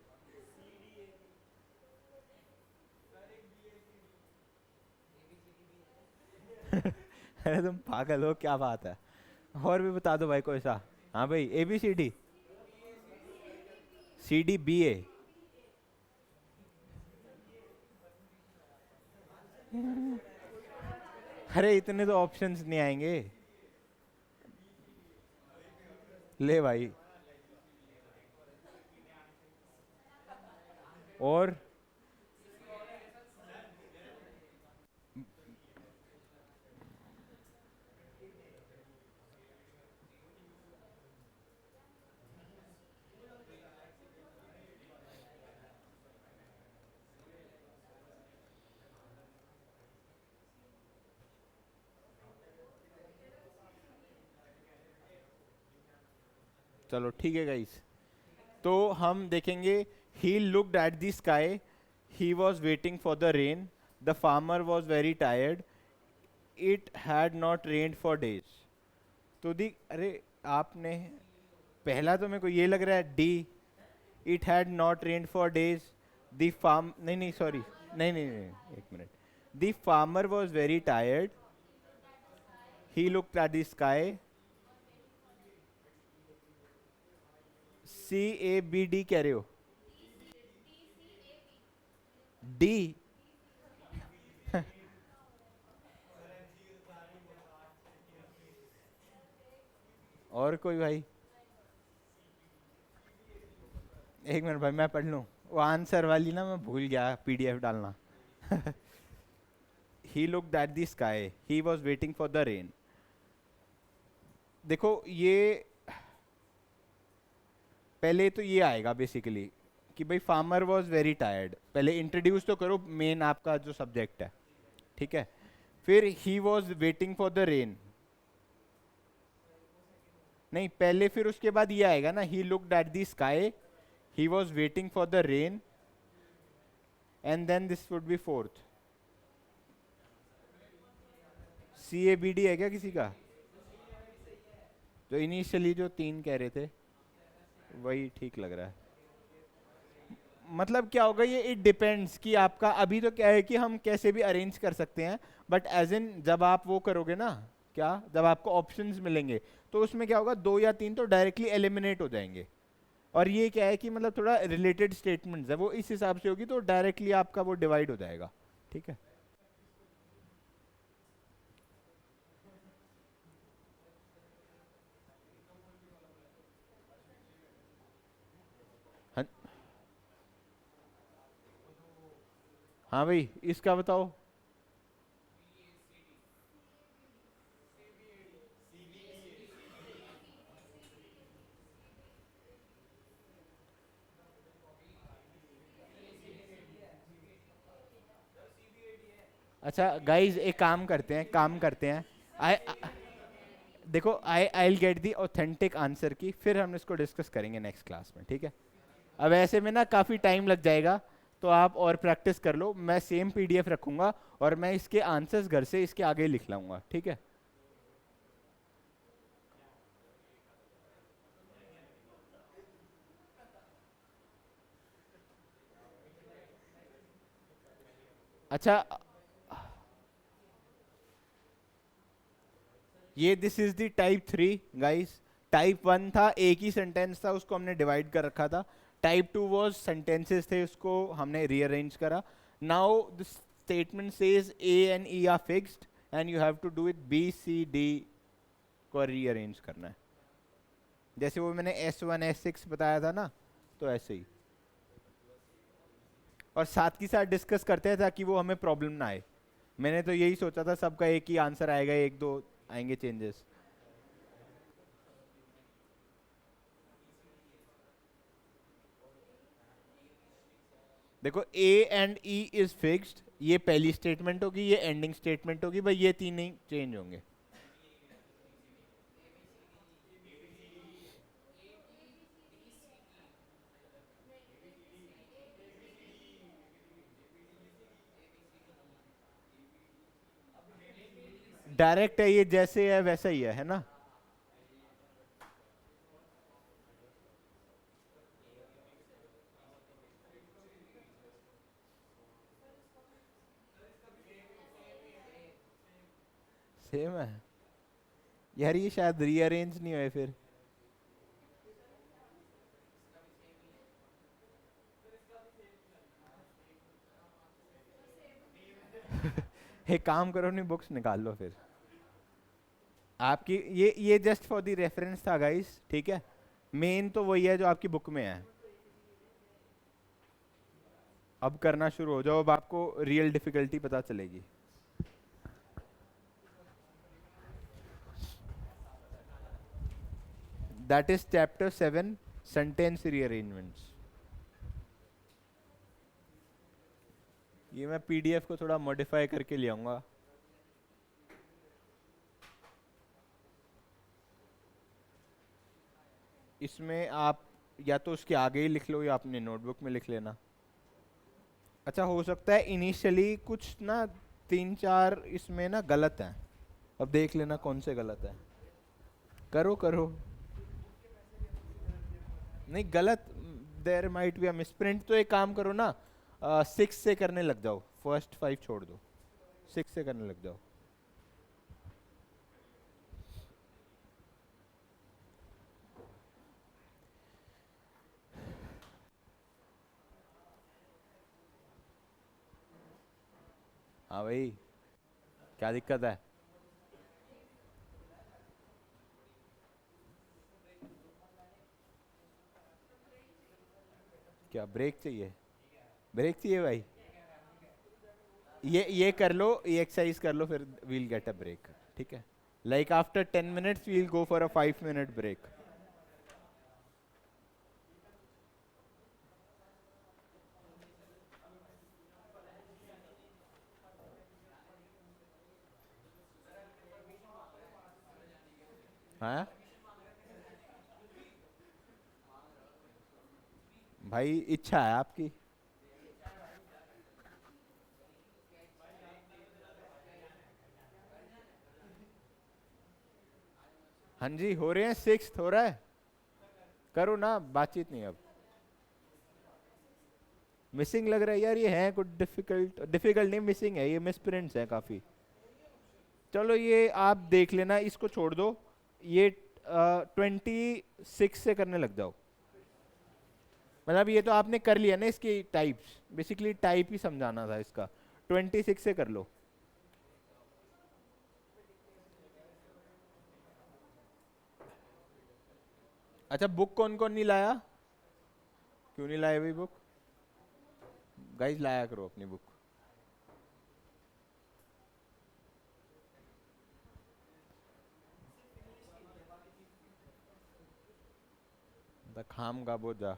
अरे तुम पागल हो, क्या बात है? और भी बता दो भाई कोई सा। हाँ भाई, ABCD, CD BA। अरे इतने तो ऑप्शंस नहीं आएंगे। ले भाई। और चलो ठीक है गाइस, तो हम देखेंगे। ही looked at the sky, he was waiting for the rain, the farmer was very tired, it had not rain for days. तो दी अरे, आपने पहला तो मेरे को ये लग रहा है D, it had not rain for days. The farm नहीं नहीं सॉरी, नहीं नहीं नहीं, एक minute. The farmer was very tired, he looked at the sky. CABD कह रहे हो? डी? और कोई भाई? एक मिनट भाई, मैं पढ़ लूँ। वो आंसर वाली ना मैं भूल गया PDF डालना। ही looked at the sky, he was waiting for the rain. देखो ये पहले तो ये आएगा बेसिकली कि भाई फार्मर वॉज वेरी टायर्ड। पहले इंट्रोड्यूस तो करो मेन आपका जो सब्जेक्ट है, ठीक है? फिर he was waiting for the rain. नहीं, पहले फिर उसके बाद ये आएगा ना, he looked at the sky, he was waiting for the rain, and then this would be fourth. CABD है क्या किसी का? जो इनिशियली जो 3 कह रहे थे वही ठीक लग रहा है। मतलब क्या होगा ये, इट डिपेंड्स कि आपका अभी तो क्या है कि हम कैसे भी अरेंज कर सकते हैं, बट एज इन जब आप वो करोगे ना, क्या जब आपको ऑप्शंस मिलेंगे तो उसमें क्या होगा, 2 या 3 तो डायरेक्टली एलिमिनेट हो जाएंगे। और ये क्या है कि मतलब थोड़ा रिलेटेड स्टेटमेंट्स है, वो इस हिसाब से होगी तो डायरेक्टली आपका वो डिवाइड हो जाएगा। ठीक है? हाँ, हाँ भाई, इसका बताओ। अच्छा गाइज, एक काम करते हैं। आई देखो, I will get the authentic answer की, फिर हम इसको डिस्कस करेंगे नेक्स्ट क्लास में, ठीक है? अब ऐसे में ना काफ़ी टाइम लग जाएगा, तो आप और प्रैक्टिस कर लो। मैं सेम PDF रखूंगा और मैं इसके आंसर्स घर से इसके आगे लिख लाऊंगा, ठीक है? अच्छा, ये this is the type 3 guys. Type 1 था, एक ही सेंटेंस था, उसको हमने डिवाइड कर रखा था। टाइप 2 वॉज सेंटेंसेस थे, उसको हमने रीअरेंज करा। Now the statement says A and E are fixed and you have to do it B C D को रीअरेंज करना है। जैसे वो मैंने S1 S6 बताया था ना, तो ऐसे ही। और साथ ही साथ डिस्कस करते हैं ताकि वो हमें प्रॉब्लम ना आए। मैंने तो यही सोचा था सबका एक ही आंसर आएगा, एक दो आएंगे चेंजेस। देखो A and E is fixed, ये पहली स्टेटमेंट होगी, ये एंडिंग स्टेटमेंट होगी भाई, ये तीन ही चेंज होंगे। डायरेक्ट है ये, जैसे है वैसा ही है ना। सेम है यार, ये शायद रीअरेंज नहीं हुए फिर। एक काम करो, नहीं बुक्स निकाल लो फिर आपकी। ये जस्ट फॉर द रेफरेंस था गाइस, ठीक है। मेन तो वही है जो आपकी बुक में है। अब करना शुरू हो जाओ, अब आपको रियल डिफिकल्टी पता चलेगी। That is chapter 7, sentence rearrangements. ये मैं पीडीएफ को थोड़ा मॉडिफाई करके ले आऊंगा। इसमें आप या तो उसके आगे ही लिख लो या अपने नोटबुक में लिख लेना। अच्छा, हो सकता है इनिशियली कुछ ना 3-4 इसमें ना गलत है, अब देख लेना कौन से गलत है। करो करो, नहीं गलत, there might be a misprint. तो एक काम करो ना, 6 से करने लग जाओ, फर्स्ट 5 छोड़ दो, 6 से करने लग जाओ। हाँ भाई, क्या दिक्कत है? क्या ब्रेक चाहिए? ब्रेक चाहिए भाई? ये कर लो, ये एक्सरसाइज कर लो, फिर वील गेट अ ब्रेक, ठीक है। Like after 10 minutes we'll go for a 5 minute break. हाँ भाई, इच्छा है आपकी। हाँ जी, हो रहे हैं, 6th हो रहा है। करो ना, बातचीत नहीं अब। मिसिंग लग रहा है यार, ये है कुछ डिफिकल्ट, डिफिकल्ट नहीं, मिसिंग है, ये मिसप्रिंट्स है काफी। चलो ये आप देख लेना, इसको छोड़ दो। ये 26 से करने लग जाओ। मतलब ये तो आपने कर लिया ना इसकी टाइप्स, बेसिकली टाइप ही समझाना था इसका। 26 से कर लो। अच्छा, बुक कौन कौन नहीं लाया? क्यों नहीं लाया भाई बुक? गाइस लाया करो अपनी बुक। द खाम गाबो जा।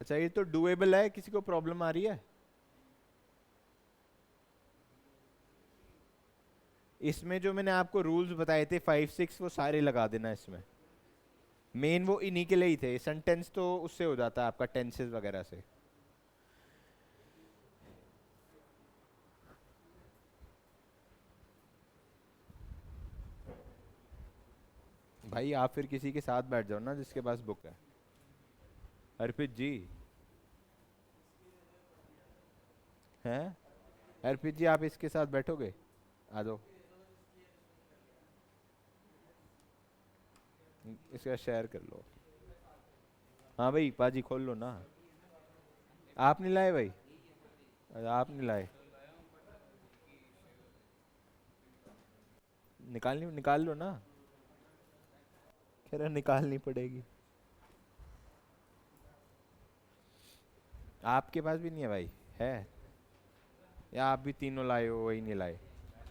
अच्छा, ये तो डुएबल है, किसी को प्रॉब्लम आ रही है? इसमें जो मैंने आपको रूल्स बताए थे 5-6, वो सारे लगा देना इसमें। मेन वो इन्हीं के लिए ही थे, सेंटेंस तो उससे हो जाता है आपका, टेंसेस वगैरह से। भाई आप फिर किसी के साथ बैठ जाओ ना जिसके पास बुक है। अर्पित जी। हैं? अर्पित जी, आप इसके साथ बैठोगे? आ जाओ, इसका शेयर कर लो। हाँ भाई, पाजी खोल लो ना। आप नहीं लाए भाई? अरे आप नहीं लाए? निकाल लो ना। कह रहा निकालनी पड़ेगी। आपके पास भी नहीं है भाई? है? या आप भी तीनों लाए हो, वही नहीं लाए?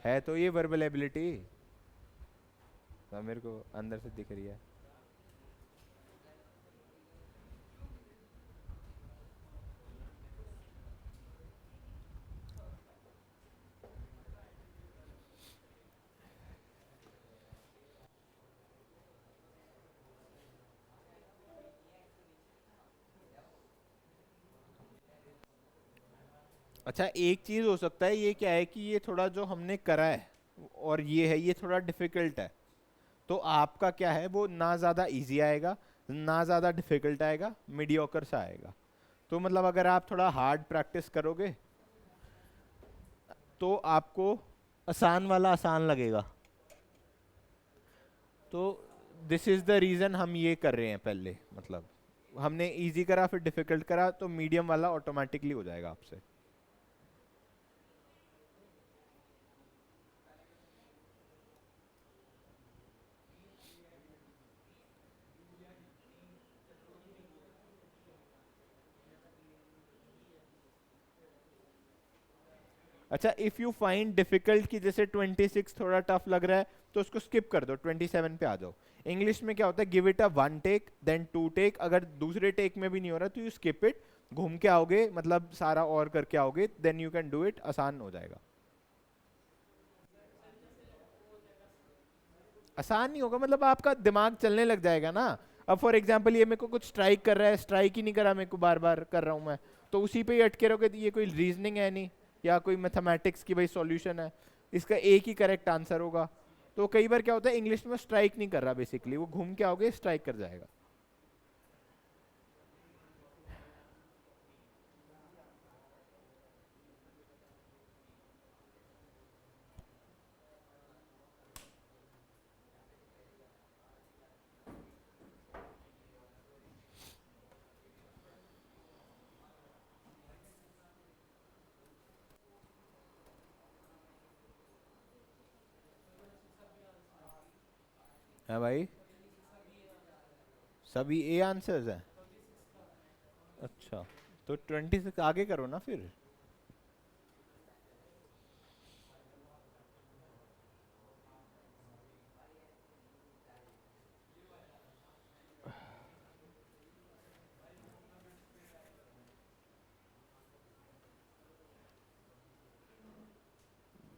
है तो ये वर्बल एबिलिटी, तो मेरे को अंदर से दिख रही है। अच्छा एक चीज हो सकता है, ये क्या है कि ये थोड़ा जो हमने करा है और ये है, ये थोड़ा डिफिकल्ट है। तो आपका क्या है, वो ना ज़्यादा इजी आएगा ना ज़्यादा डिफिकल्ट आएगा, मीडियोकर सा आएगा। तो मतलब अगर आप थोड़ा हार्ड प्रैक्टिस करोगे तो आपको आसान वाला आसान लगेगा। तो दिस इज़ द रीज़न हम ये कर रहे हैं पहले, मतलब हमने इजी करा फिर डिफिकल्ट करा, तो मीडियम वाला ऑटोमेटिकली हो जाएगा आपसे। अच्छा इफ यू फाइंड डिफिकल्ट कि जैसे 26 थोड़ा टफ लग रहा है तो उसको स्किप कर दो, 27 पे आ जाओ। इंग्लिश में क्या होता है, give it a one take then two take, अगर दूसरे टेक में भी नहीं हो रहा तो यू स्किप इट, घूम के आओगे, मतलब सारा और करके आओगे, then you can do it, आसान हो जाएगा। आसान नहीं होगा मतलब आपका दिमाग चलने लग जाएगा ना। अब फॉर एग्जाम्पल ये मेरे को कुछ स्ट्राइक कर रहा है, स्ट्राइक ही नहीं करा मेरे को, बार बार कर रहा हूँ मैं, तो उसी पे ही अटके रहोगे, तो ये कोई रीजनिंग है नहीं, या कोई मैथमेटिक्स की भाई सॉल्यूशन है, इसका एक ही करेक्ट आंसर होगा। तो कई बार क्या होता है, इंग्लिश में स्ट्राइक नहीं कर रहा बेसिकली, वो घूम के आओगे स्ट्राइक कर जाएगा। है भाई, सभी ए आंसर्स हैं। अच्छा तो 26 आगे करो ना फिर।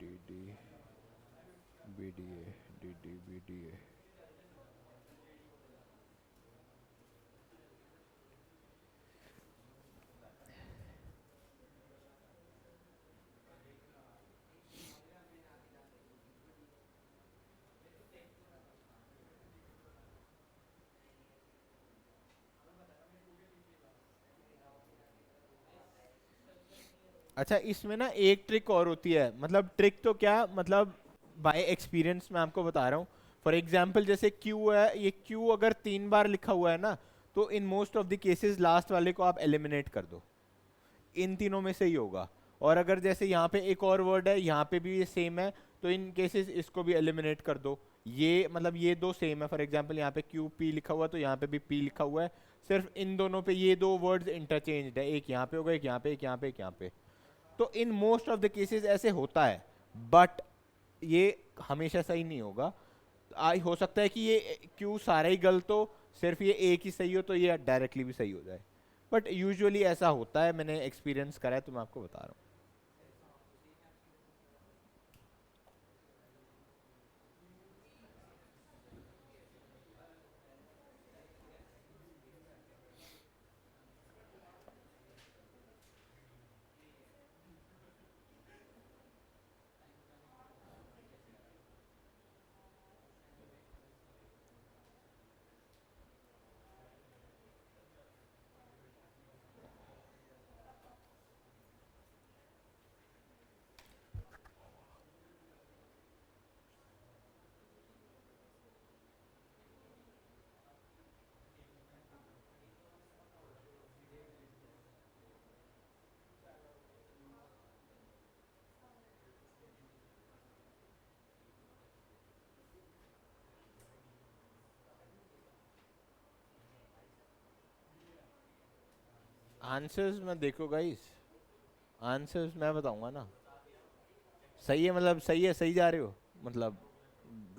D D B D A, D D B D A. अच्छा इसमें ना एक ट्रिक और होती है, मतलब ट्रिक तो क्या, मतलब बाय एक्सपीरियंस मैं आपको बता रहा हूँ। फॉर एग्जाम्पल जैसे क्यू है, ये क्यू अगर 3 बार लिखा हुआ है ना, तो इन most of the cases last वाले को आप एलिमिनेट कर दो, इन तीनों में से ही होगा। और अगर जैसे यहाँ पे एक और वर्ड है, यहाँ पे भी ये सेम है, तो इन केसेस इसको भी एलिमिनेट कर दो। ये मतलब ये दो सेम है, फॉर एग्जाम्पल यहाँ पे क्यू पी लिखा हुआ है तो यहाँ पे भी पी लिखा हुआ है, सिर्फ इन दोनों पे ये दो वर्ड्स इंटरचेंज्ड है, एक यहाँ पे होगा, एक यहाँ पे, एक यहाँ पे, एक यहाँ पे। तो इन मोस्ट ऑफ द केसेस ऐसे होता है, बट ये हमेशा सही नहीं होगा। आई हो सकता है कि ये क्यू सारा ही गलत हो, सिर्फ ये एक ही सही हो, तो ये डायरेक्टली भी सही हो जाए। बट यूजुअली ऐसा होता है, मैंने एक्सपीरियंस करा है, तो मैं आपको बता रहा हूँ। आंसर्स में देखो गाइस, आंसर्स मैं बताऊंगा ना। सही है, मतलब सही है, सही जा रहे हो, मतलब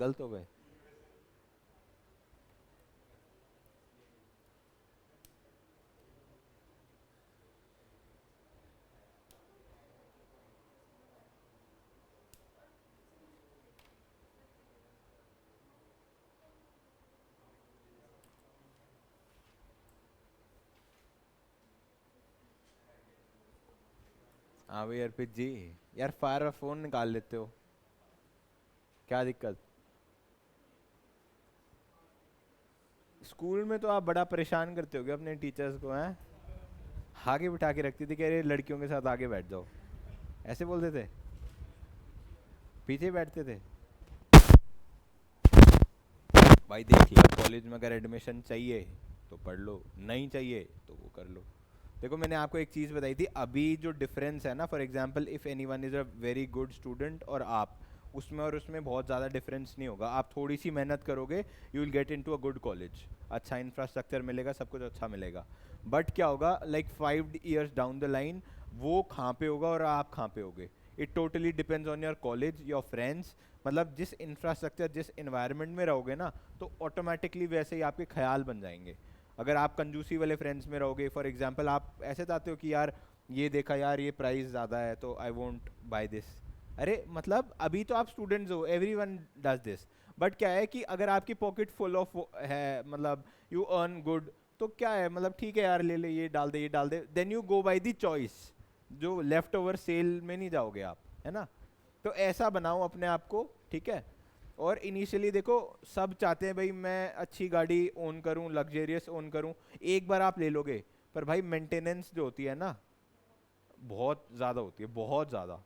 गलत हो गए? हाँ भाई अर्पित जी, यार फायर फोन निकाल लेते हो, क्या दिक्कत? स्कूल में तो आप बड़ा परेशान करते होगे अपने टीचर्स को, हैं? आगे बिठा के रखती थी, कह रहे लड़कियों के साथ आगे बैठ जाओ, ऐसे बोलते थे? पीछे बैठते थे? भाई देखिए, कॉलेज में अगर एडमिशन चाहिए तो पढ़ लो, नहीं चाहिए तो वो कर लो। देखो मैंने आपको एक चीज़ बताई थी, अभी जो डिफरेंस है ना, for example if anyone is a very good student और आप, उसमें और उसमें बहुत ज़्यादा डिफरेंस नहीं होगा। आप थोड़ी सी मेहनत करोगे, you will gate into a good college, अच्छा इंफ्रास्ट्रक्चर मिलेगा, सब कुछ अच्छा मिलेगा। बट क्या होगा, like 5 years down the line, वो कहाँ पे होगा और आप कहाँ पे होगे? It totally depends on your college, your friends. मतलब जिस इंफ्रास्ट्रक्चर, जिस इन्वायरमेंट में रहोगे ना, तो ऑटोमेटिकली वैसे ही आपके ख्याल बन जाएंगे। अगर आप कंजूसी वाले फ्रेंड्स में रहोगे, फॉर एग्जांपल आप ऐसे चाहते हो कि यार ये देखा यार, ये प्राइस ज़्यादा है तो आई वोंट बाय दिस। अरे मतलब अभी तो आप स्टूडेंट्स हो, every one does this. But क्या है कि अगर आपकी पॉकेट फुल ऑफ है, मतलब यू अर्न गुड, तो क्या है, मतलब ठीक है यार, ले ले, ये डाल दे, ये डाल दे, then you go by the choice. जो लेफ्ट ओवर सेल में नहीं जाओगे आप, है ना? तो ऐसा बनाओ अपने आप को, ठीक है? और इनिशियली देखो, सब चाहते हैं भाई मैं अच्छी गाड़ी ओन करूं, लग्जेरियस ओन करूं। एक बार आप ले लोगे, पर भाई मेंटेनेंस जो होती है ना, बहुत ज़्यादा होती है, बहुत ज़्यादा।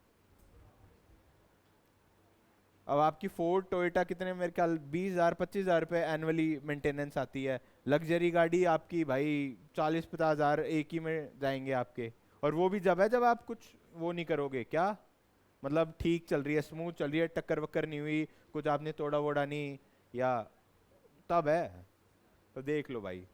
अब आपकी फोर्ड टोयोटा कितने, मेरे ख्याल 20,000 25,000 रुपये एनुअली मेंटेनेंस आती है। लग्जरी गाड़ी आपकी भाई 40-50 हज़ार एक ही में जाएंगे आपके। और वो भी जब है जब आप कुछ वो नहीं करोगे, क्या मतलब ठीक चल रही है, स्मूथ चल रही है, टक्कर वक्कर नहीं हुई, कुछ आपने तोड़ा वोड़ा नहीं, या तब है। तो देख लो भाई।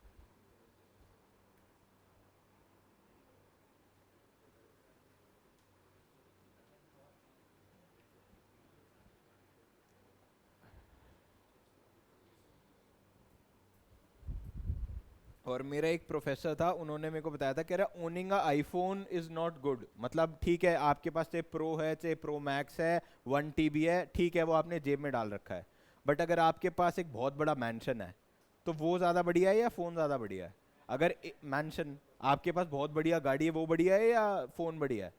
और मेरा एक प्रोफेसर था, उन्होंने मेरे को बताया था, कह रहा owning iPhone is not good. मतलब ठीक है, आपके पास चाहे प्रो है, चाहे प्रो मैक्स है, 1 TB है, ठीक है, वो आपने जेब में डाल रखा है। बट अगर आपके पास एक बहुत बड़ा मैंशन है, तो वो ज़्यादा बढ़िया है या फ़ोन ज़्यादा बढ़िया है? अगर मैंशन, आपके पास बहुत बढ़िया गाड़ी है, वो बढ़िया है या फ़ोन बढ़िया है?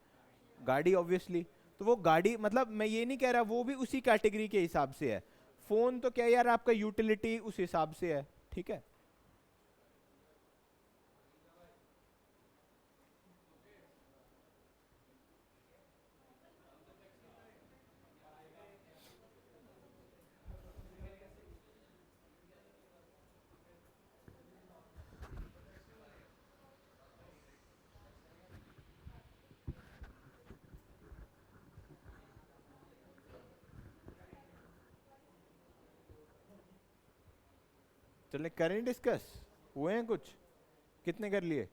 गाड़ी ऑब्वियसली। तो वो गाड़ी, मतलब मैं ये नहीं कह रहा, वो भी उसी कैटेगरी के हिसाब से है। फ़ोन तो क्या यार, आपका यूटिलिटी उस हिसाब से है, ठीक है? चले करें डिस्कस, हुए हैं कुछ? कितने कर लिए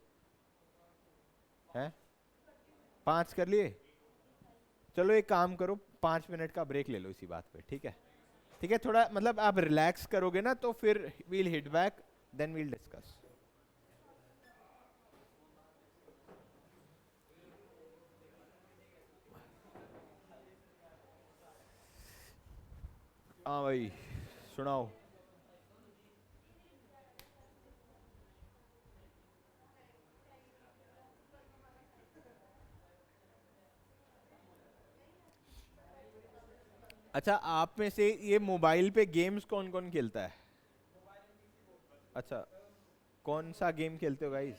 हैं? 5 कर लिए? चलो एक काम करो, 5 मिनट का ब्रेक ले लो इसी बात पे, ठीक है? ठीक है, थोड़ा मतलब आप रिलैक्स करोगे ना, तो फिर we'll hit back, then we'll discuss. हाँ भाई, सुनाओ। अच्छा, आप में से ये मोबाइल पे गेम्स कौन कौन खेलता है? अच्छा, कौन सा गेम खेलते हो गाइस?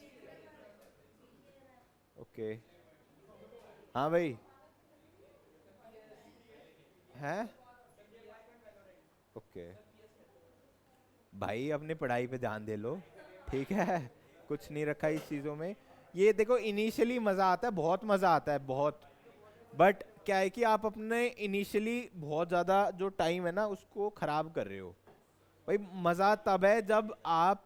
ओके। हाँ भाई। हैं? ओके। भाई अपनी पढ़ाई पे ध्यान दे लो, ठीक है? कुछ नहीं रखा इस चीज़ों में। ये देखो, इनिशियली मज़ा आता है, बहुत मज़ा आता है, बहुत। बट क्या है कि आप अपने इनिशियली बहुत ज़्यादा जो टाइम है ना, उसको ख़राब कर रहे हो। भाई मज़ा तब है जब आप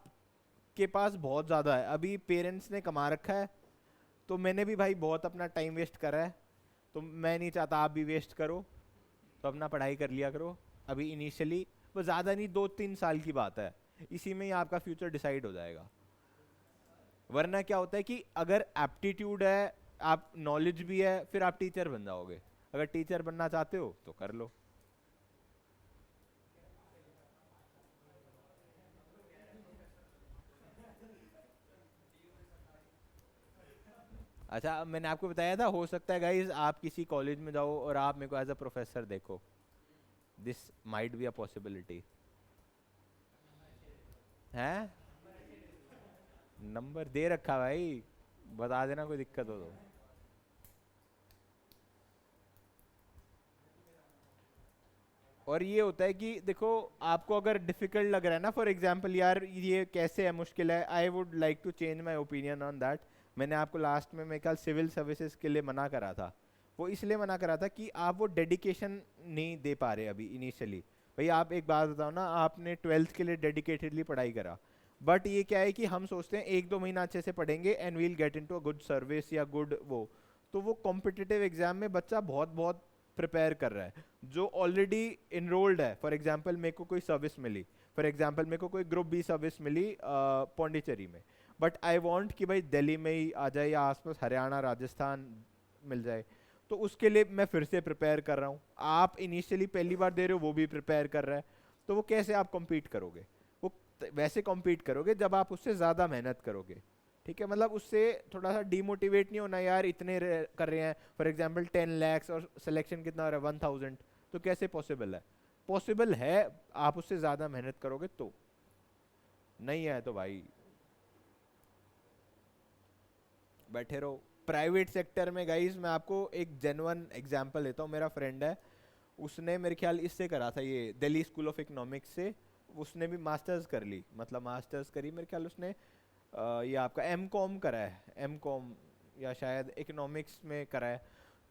के पास बहुत ज़्यादा है। अभी पेरेंट्स ने कमा रखा है, तो मैंने भी भाई बहुत अपना टाइम वेस्ट करा है। तो मैं नहीं चाहता आप भी वेस्ट करो, तो अपना पढ़ाई कर लिया करो अभी इनिशियली, वो ज़्यादा नहीं, 2-3 साल की बात है, इसी में ही आपका फ्यूचर डिसाइड हो जाएगा। वरना क्या होता है कि अगर एप्टीट्यूड है, आप नॉलेज भी है, फिर आप टीचर बन जाओगे। अगर टीचर बनना चाहते हो तो कर लो। अच्छा, मैंने आपको बताया था, हो सकता है गाइज आप किसी कॉलेज में जाओ और आप मेरे को एज अ प्रोफेसर देखो, this might be a possibility. है, नंबर दे रखा भाई, बता देना कोई दिक्कत हो तो। और ये होता है कि देखो, आपको अगर डिफिकल्ट लग रहा है ना, फॉर एग्जांपल यार ये कैसे है, मुश्किल है, I would like to change my opinion on that. मैंने आपको लास्ट में मेरे ख्याल सिविल सर्विसेज के लिए मना करा था। वो इसलिए मना करा था कि आप वो डेडिकेशन नहीं दे पा रहे अभी इनिशियली। भाई आप एक बात बताओ ना, आपने ट्वेल्थ के लिए डेडिकेटेडली पढ़ाई करा, बट ये क्या है कि हम सोचते हैं 1-2 महीना अच्छे से पढ़ेंगे and we'll get into a good service या गुड वो। तो वो कॉम्पिटिटिव एग्जाम में बच्चा बहुत बहुत प्रिपेयर कर रहा है, जो ऑलरेडी इनरोल्ड है। फॉर एग्जाम्पल मेरे को कोई सर्विस मिली, फॉर एग्जाम्पल मेरे को कोई ग्रुप बी सर्विस मिली पौंडीचेरी में, बट आई वांट कि भाई दिल्ली में ही आ जाए या आसपास हरियाणा राजस्थान मिल जाए। तो उसके लिए मैं फिर से प्रिपेयर कर रहा हूँ। आप इनिशियली पहली बार दे रहे हो, वो भी प्रिपेयर कर रहा है, तो वो कैसे आप कम्पीट करोगे? वो वैसे कम्पीट करोगे जब आप उससे ज़्यादा मेहनत करोगे। ठीक है, मतलब उससे थोड़ा सा डिमोटिवेट नहीं होना, यार इतने कर रहे हैं, फॉर एग्जांपल 10 lakhs और सिलेक्शन कितना हो रहा है 1000, तो कैसे पॉसिबल है? पॉसिबल है, आप उससे ज़्यादा मेहनत करोगे तो। नहीं है तो भाई बैठे रहो। प्राइवेट सेक्टर में गाइस मैं आपको एक जेन्युइन एग्जांपल देता हूँ, मेरा फ्रेंड है, उसने मेरे ख्याल इससे करा था, ये दिल्ली स्कूल ऑफ इकोनॉमिक्स से। उसने भी मास्टर्स कर ली, मतलब मास्टर्स करी मेरे ख्याल उसने ये आपका एम कॉम करा है, एम कॉम या शायद इकोनॉमिक्स में करा है।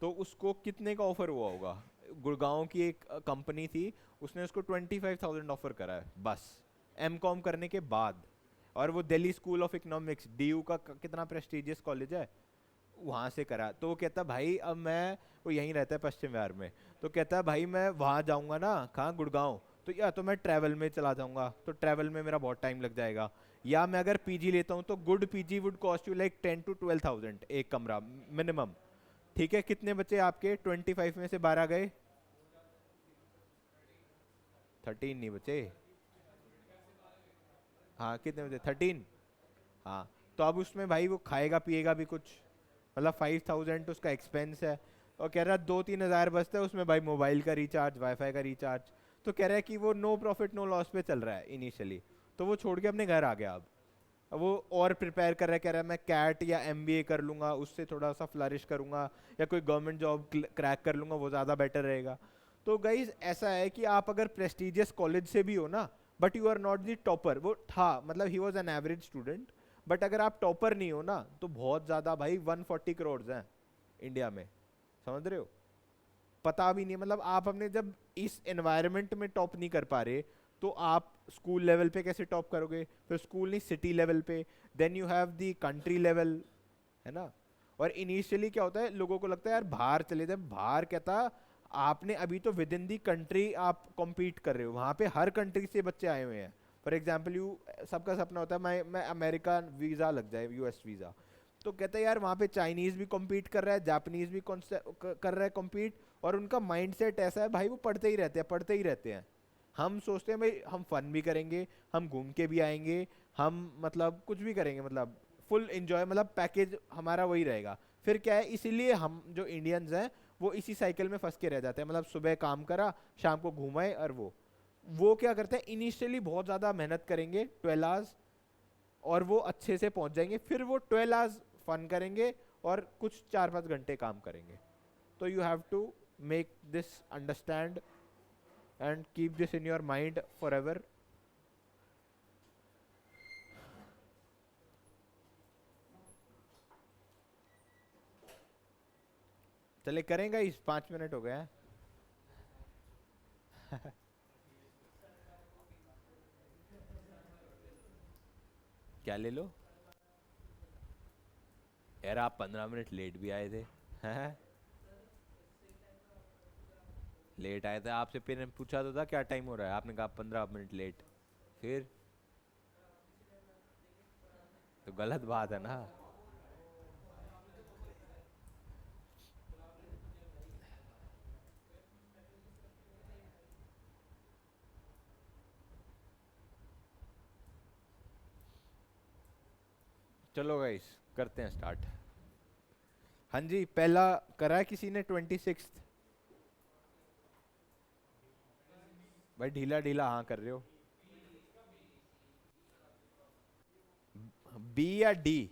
तो उसको कितने का ऑफर हुआ होगा? गुड़गांव की एक कंपनी थी, उसने उसको 25,000 ऑफर करा है बस, एम कॉम करने के बाद। और वो Delhi school of economics, DU का कितना प्रेस्टिजियस कॉलेज है, वहाँ से करा। तो वो कहता भाई अब मैं, वो यहीं रहता है पश्चिम विहार में, तो कहता है भाई मैं वहाँ जाऊँगा ना, कहाँ, गुड़गांव, तो या तो मैं ट्रैवल में चला जाऊँगा, तो ट्रैवल में मेरा बहुत टाइम लग जाएगा, या मैं अगर पीजी लेता हूँ तो good PG would cost you like 10 to 12,000 एक कमरा मिनिमम। ठीक है, कितने बचे आपके? 25 में से 12 गए, 13 नहीं बचे। हाँ कितने बचे? 13। हाँ, तो अब उसमें भाई वो खाएगा पिएगा भी कुछ, मतलब 5,000 उसका एक्सपेंस है। और कह रहा 2-3 हज़ार बचता है उसमें भाई, मोबाइल का रिचार्ज, वाईफाई का रिचार्ज। तो कह रहा है कि वो नो प्रॉफिट नो लॉस पे चल रहा है इनिशियली। तो वो छोड़ के अपने घर आ गया। अब वो और प्रिपेयर कर रहा है, कह रहा है मैं कैट या एमबीए कर लूंगा, उससे थोड़ा सा फ्लरिश करूंगा, या कोई गवर्नमेंट जॉब क्रैक कर लूंगा, वो ज़्यादा बेटर रहेगा। तो गाइज ऐसा है कि आप अगर प्रेस्टिजियस कॉलेज से भी हो ना, but you are not the topper, वो था मतलब he was an average student, but अगर आप टॉपर नहीं हो ना, तो बहुत ज़्यादा भाई 140 करोड़ हैं इंडिया में, समझ रहे हो? पता भी नहीं, मतलब आप अपने जब इस एनवायरनमेंट में टॉप नहीं कर पा रहे, तो आप स्कूल लेवल पे कैसे टॉप करोगे? फिर स्कूल नहीं, सिटी लेवल पे, then you have the country level, है ना? और इनिशियली क्या होता है, लोगों को लगता है यार बाहर चले जाए, बाहर क्या था, आपने अभी तो विद इन दी कंट्री आप कॉम्पीट कर रहे हो, वहाँ पे हर कंट्री से बच्चे आए हुए हैं। फॉर एग्जाम्पल यू, सबका सपना होता है मैं अमेरिका वीज़ा लग जाए, यूएस वीज़ा। तो कहते हैं यार वहाँ पे चाइनीज़ भी कॉम्पीट कर रहा है, जापानीज़ भी कर रहा है कॉम्पीट, और उनका माइंडसेट ऐसा है भाई, वो पढ़ते ही रहते हैं, पढ़ते ही रहते हैं। हम सोचते हैं भाई हम फन भी करेंगे, हम घूम के भी आएंगे, हम मतलब कुछ भी करेंगे, मतलब फुल एंजॉय, मतलब पैकेज हमारा वही रहेगा। फिर क्या है, इसीलिए हम जो इंडियंस हैं वो इसी साइकिल में फंस के रह जाते हैं, मतलब सुबह काम करा, शाम को घूमाए, और वो क्या करते हैं, इनिशियली बहुत ज़्यादा मेहनत करेंगे 12 आवर्स, और वो अच्छे से पहुंच जाएंगे, फिर वो 12 आवर्स फन करेंगे और कुछ 4-5 घंटे काम करेंगे। तो you have to make this understand and keep this in your mind forever. चले करेंगे, इस 5 मिनट हो गए हैं। क्या ले लो? यार आप 15 मिनट लेट भी आए थे। हैं? लेट आए थे आपसे, फिर पूछा तो था क्या टाइम हो रहा है, आपने कहा 15 मिनट लेट। फिर तो गलत बात है ना। चलो गाइस करते हैं स्टार्ट। हाँ जी, पहला करा है किसी ने 26। भाई ढीला ढीला हाँ कर रहे हो। बी या D?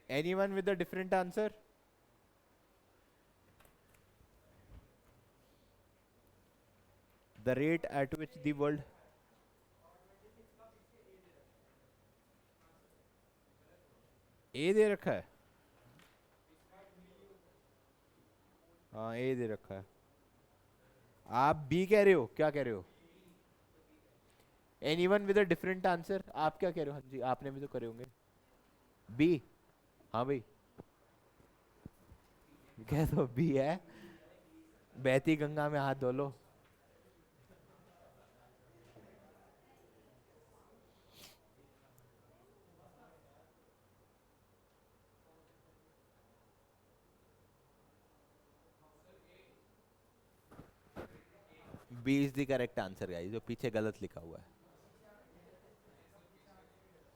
Anyone with a different answer? The rate at which the world. A दे रखा है। हाँ ए दे रखा है। आप बी कह रहे हो, क्या कह रहे हो? Anyone with a different answer, आप क्या कह रहे हो? हाँ जी आपने भी तो करे होंगे। बी। हाँ भाई, कह दो बी है। बहती गंगा में हाथ धो लो। B is the correct answer guys, जो पीछे गलत लिखा हुआ है।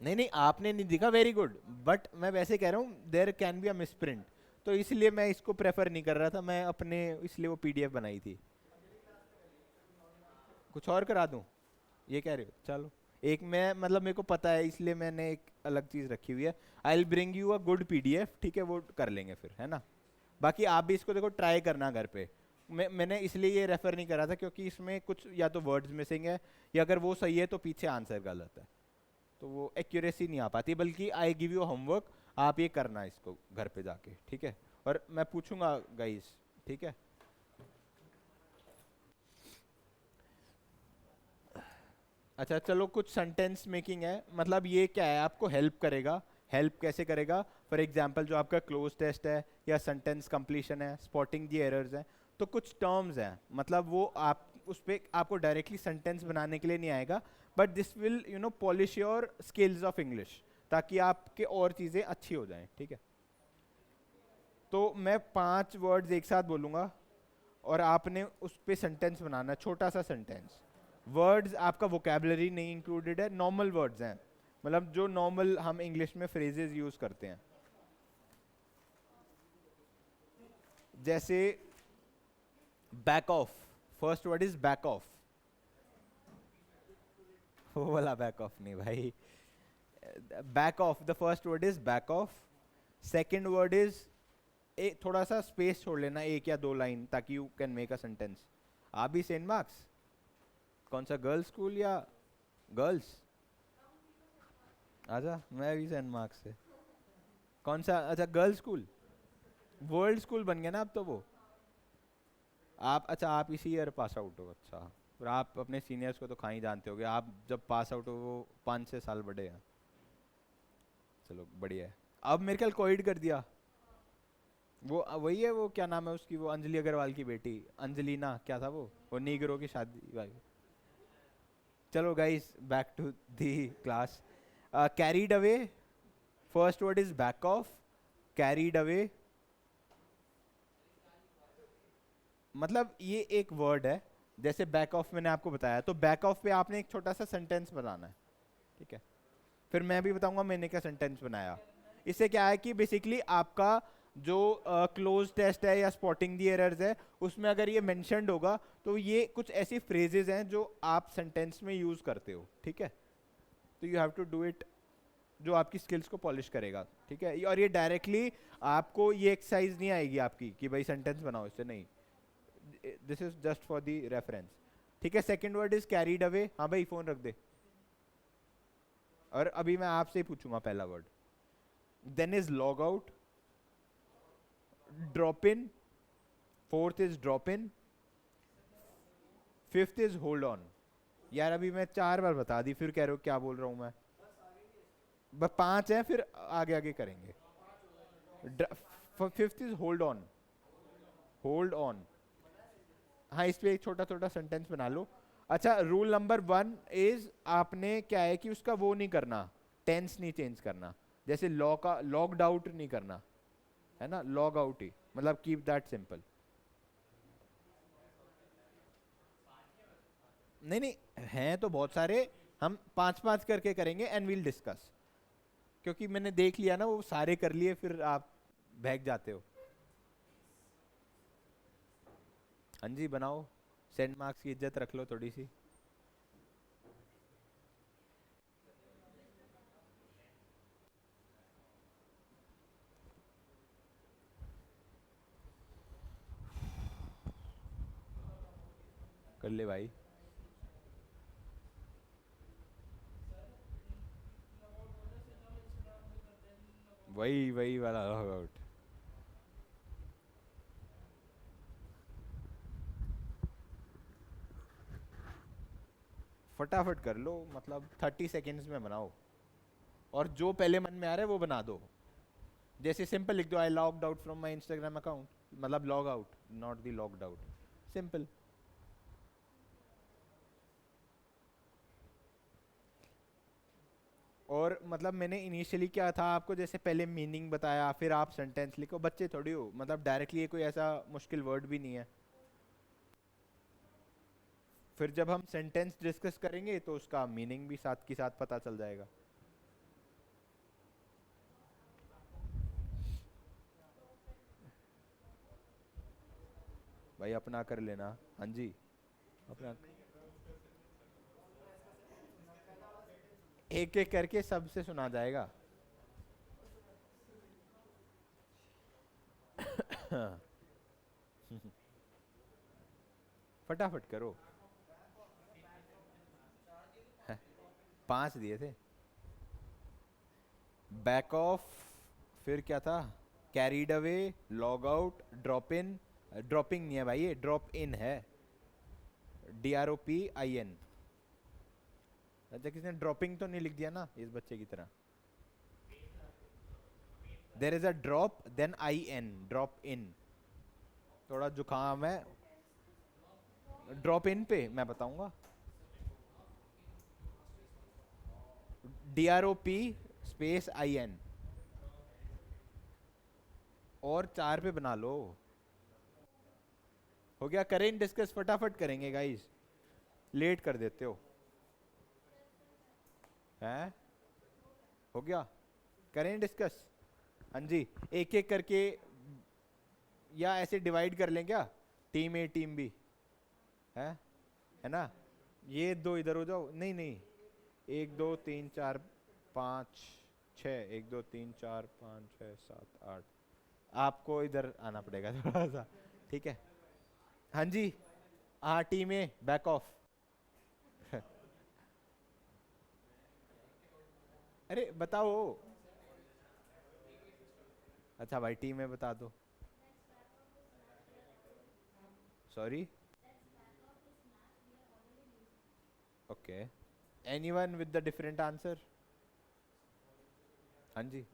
नहीं नहीं आपने नहीं दिखा, वेरी गुड। बट मैं वैसे कह रहा हूँ there can be a misprint, तो इसलिए मैं इसको प्रेफर नहीं कर रहा था मैं अपने, इसलिए वो पीडीएफ बनाई थी। कुछ और करा दूं, ये कह रहे हो? चलो एक मैं मतलब मेरे को पता है इसलिए मैंने एक अलग चीज रखी हुई है। I will bring you a good PDF, ठीक है, वो कर लेंगे फिर, है ना? बाकी आप भी इसको देखो ट्राई करना घर पे। मैंने इसलिए ये रेफर नहीं करा था क्योंकि इसमें कुछ या तो वर्ड्स मिसिंग है, या अगर वो सही है तो पीछे आंसर गलत है, तो वो एक्यूरेसी नहीं आ पाती। बल्कि आई गिव यू होमवर्क, आप ये करना इसको घर पे जाके, ठीक है? और मैं पूछूंगा गाइस, ठीक है? अच्छा चलो, कुछ सेंटेंस मेकिंग है, मतलब ये क्या है, आपको हेल्प करेगा। हेल्प कैसे करेगा? फॉर एग्जाम्पल जो आपका क्लोज टेस्ट है या सेंटेंस कंप्लीशन है, स्पॉटिंग दी एरर्स है, तो कुछ टर्म्स हैं, मतलब वो आप उस पर आपको डायरेक्टली सेंटेंस बनाने के लिए नहीं आएगा, but this will you know polish your skills of English, ताकि आपके और चीज़ें अच्छी हो जाएं, ठीक है? तो मैं 5 वर्ड्स एक साथ बोलूँगा और आपने उस पर सेंटेंस बनाना है, छोटा सा सेंटेंस। वर्ड्स आपका वोकेबलरी नहीं इंक्लूडेड है, नॉर्मल वर्ड्स हैं, मतलब जो नॉर्मल हम इंग्लिश में फ्रेजेस यूज करते हैं। जैसे back of, first word is back of. वो वाला बैक ऑफ नहीं भाई। Back of, the first word is back of. Second word is, एक थोड़ा सा स्पेस छोड़ लेना, एक या दो लाइन, ताकि you can make a sentence. आप भी सेंट मार्क्स? कौन सा, गर्ल्स स्कूल या गर्ल्स? आजा, मैं भी सेंट मार्क्स से। कौन सा? अच्छा गर्ल्स स्कूल, वर्ल्ड स्कूल बन गया ना अब तो वो। आप अच्छा, आप इसी ईयर पास आउट हो? अच्छा, फिर आप अपने सीनियर्स को तो कहाँ ही जानते होगे, आप जब पास आउट हो वो 5-6 साल बड़े हैं। चलो बढ़िया है। अब मेरे ख्याल कोविड कर दिया। वो वही है, वो क्या नाम है उसकी, वो अंजलि अग्रवाल की बेटी, अंजलिना क्या था वो नीगरो की शादी वाली। चलो guys back to the class. Carried away, first word is back off. Carried away मतलब ये एक वर्ड है, जैसे बैक ऑफ मैंने आपको बताया, तो बैक ऑफ पे आपने एक छोटा सा सेंटेंस बनाना है, ठीक है? फिर मैं भी बताऊंगा मैंने क्या सेंटेंस बनाया। इससे क्या है कि बेसिकली आपका जो क्लोज टेस्ट है या स्पॉटिंग दी एरर्स है, उसमें अगर ये मेंशन्ड होगा तो ये कुछ ऐसी फ्रेजेस हैं जो आप सेंटेंस में यूज करते हो, ठीक है? तो you have to do it, जो आपकी स्किल्स को पॉलिश करेगा, ठीक है? और ये डायरेक्टली आपको ये एक्सरसाइज नहीं आएगी आपकी कि भाई सेंटेंस बनाओ, इससे नहीं, this is just for the reference, ठीक है? Second word is carried away. हाँ भाई फोन रख दे। और अभी मैं आपसे ही पूछूंगा पहला word. Then is log out, drop in, fourth is drop in, fifth is hold on. यार अभी मैं 4 बार बता दी, फिर कह रहे हो क्या बोल रहा हूं मैं? बस 5 है, फिर आगे आगे करेंगे। Fifth is hold on. Hold on. हाँ इस पे एक छोटा छोटा सेंटेंस बना लो। अच्छा रूल नंबर 1 इज आपने क्या है कि उसका वो नहीं करना, टेंस नहीं चेंज करना। जैसे लॉ का लॉग्ड आउट नहीं करना है ना, लॉग आउट ही, मतलब कीप दैट सिंपल। नहीं नहीं हैं तो बहुत सारे, हम पांच पांच करके करेंगे एंड वील डिस्कस। क्योंकि मैंने देख लिया ना वो सारे कर लिए फिर आप भाग जाते हो। हाँ जी बनाओ, सेंट मार्क्स की इज्जत रख लो थोड़ी सी। कर ले भाई। वही वही वाला लॉग आउट। फटाफट कर लो, मतलब 30 सेकेंड्स में बनाओ। और जो पहले मन में आ रहा है वो बना दो। जैसे सिंपल लिख दो, I logged out from my Instagram account, मतलब log out, not the logged out, simple. और मतलब मैंने इनिशियली क्या था आपको, जैसे पहले मीनिंग बताया फिर आप सेंटेंस लिखो, बच्चे थोड़ी हो, मतलब डायरेक्टली ये कोई ऐसा मुश्किल वर्ड भी नहीं है। फिर जब हम सेंटेंस डिस्कस करेंगे तो उसका मीनिंग भी साथ के साथ पता चल जाएगा। भाई अपना कर लेना। हाँ जी अपना, एक एक करके सबसे सुना जाएगा। फटाफट करो। 5 दिए थे। बैक ऑफ, फिर क्या था, carried away, log out, drop इन। ड्रॉपिंग नहीं है भाई, ये ड्रॉप इन है, DROPIN। अच्छा किसने ड्रॉपिंग तो नहीं लिख दिया ना इस बच्चे की तरह। There is a drop then IN, drop in. थोड़ा जुकाम है। ड्रॉप इन पे मैं बताऊंगा, DROP स्पेस IN। और 4 पे बना लो। हो गया, करें डिस्कस, फटाफट करेंगे गाइस, लेट कर देते हो। हैं, हो गया, करें डिस्कस। हाँ जी, एक एक करके, या ऐसे डिवाइड कर लें क्या, टीम ए टीम बी, है ना। ये दो इधर हो जाओ, नहीं नहीं, 1 2 3 4 5 6, 1 2 3 4 5 6 7 8। आपको इधर आना पड़ेगा थोड़ा सा, ठीक है। हाँ जी, हाँ टीम ए बैक ऑफ। अरे बताओ। अच्छा भाई टीम ए बता दो। Sorry, okay, anyone with the different answer. हाँ जी,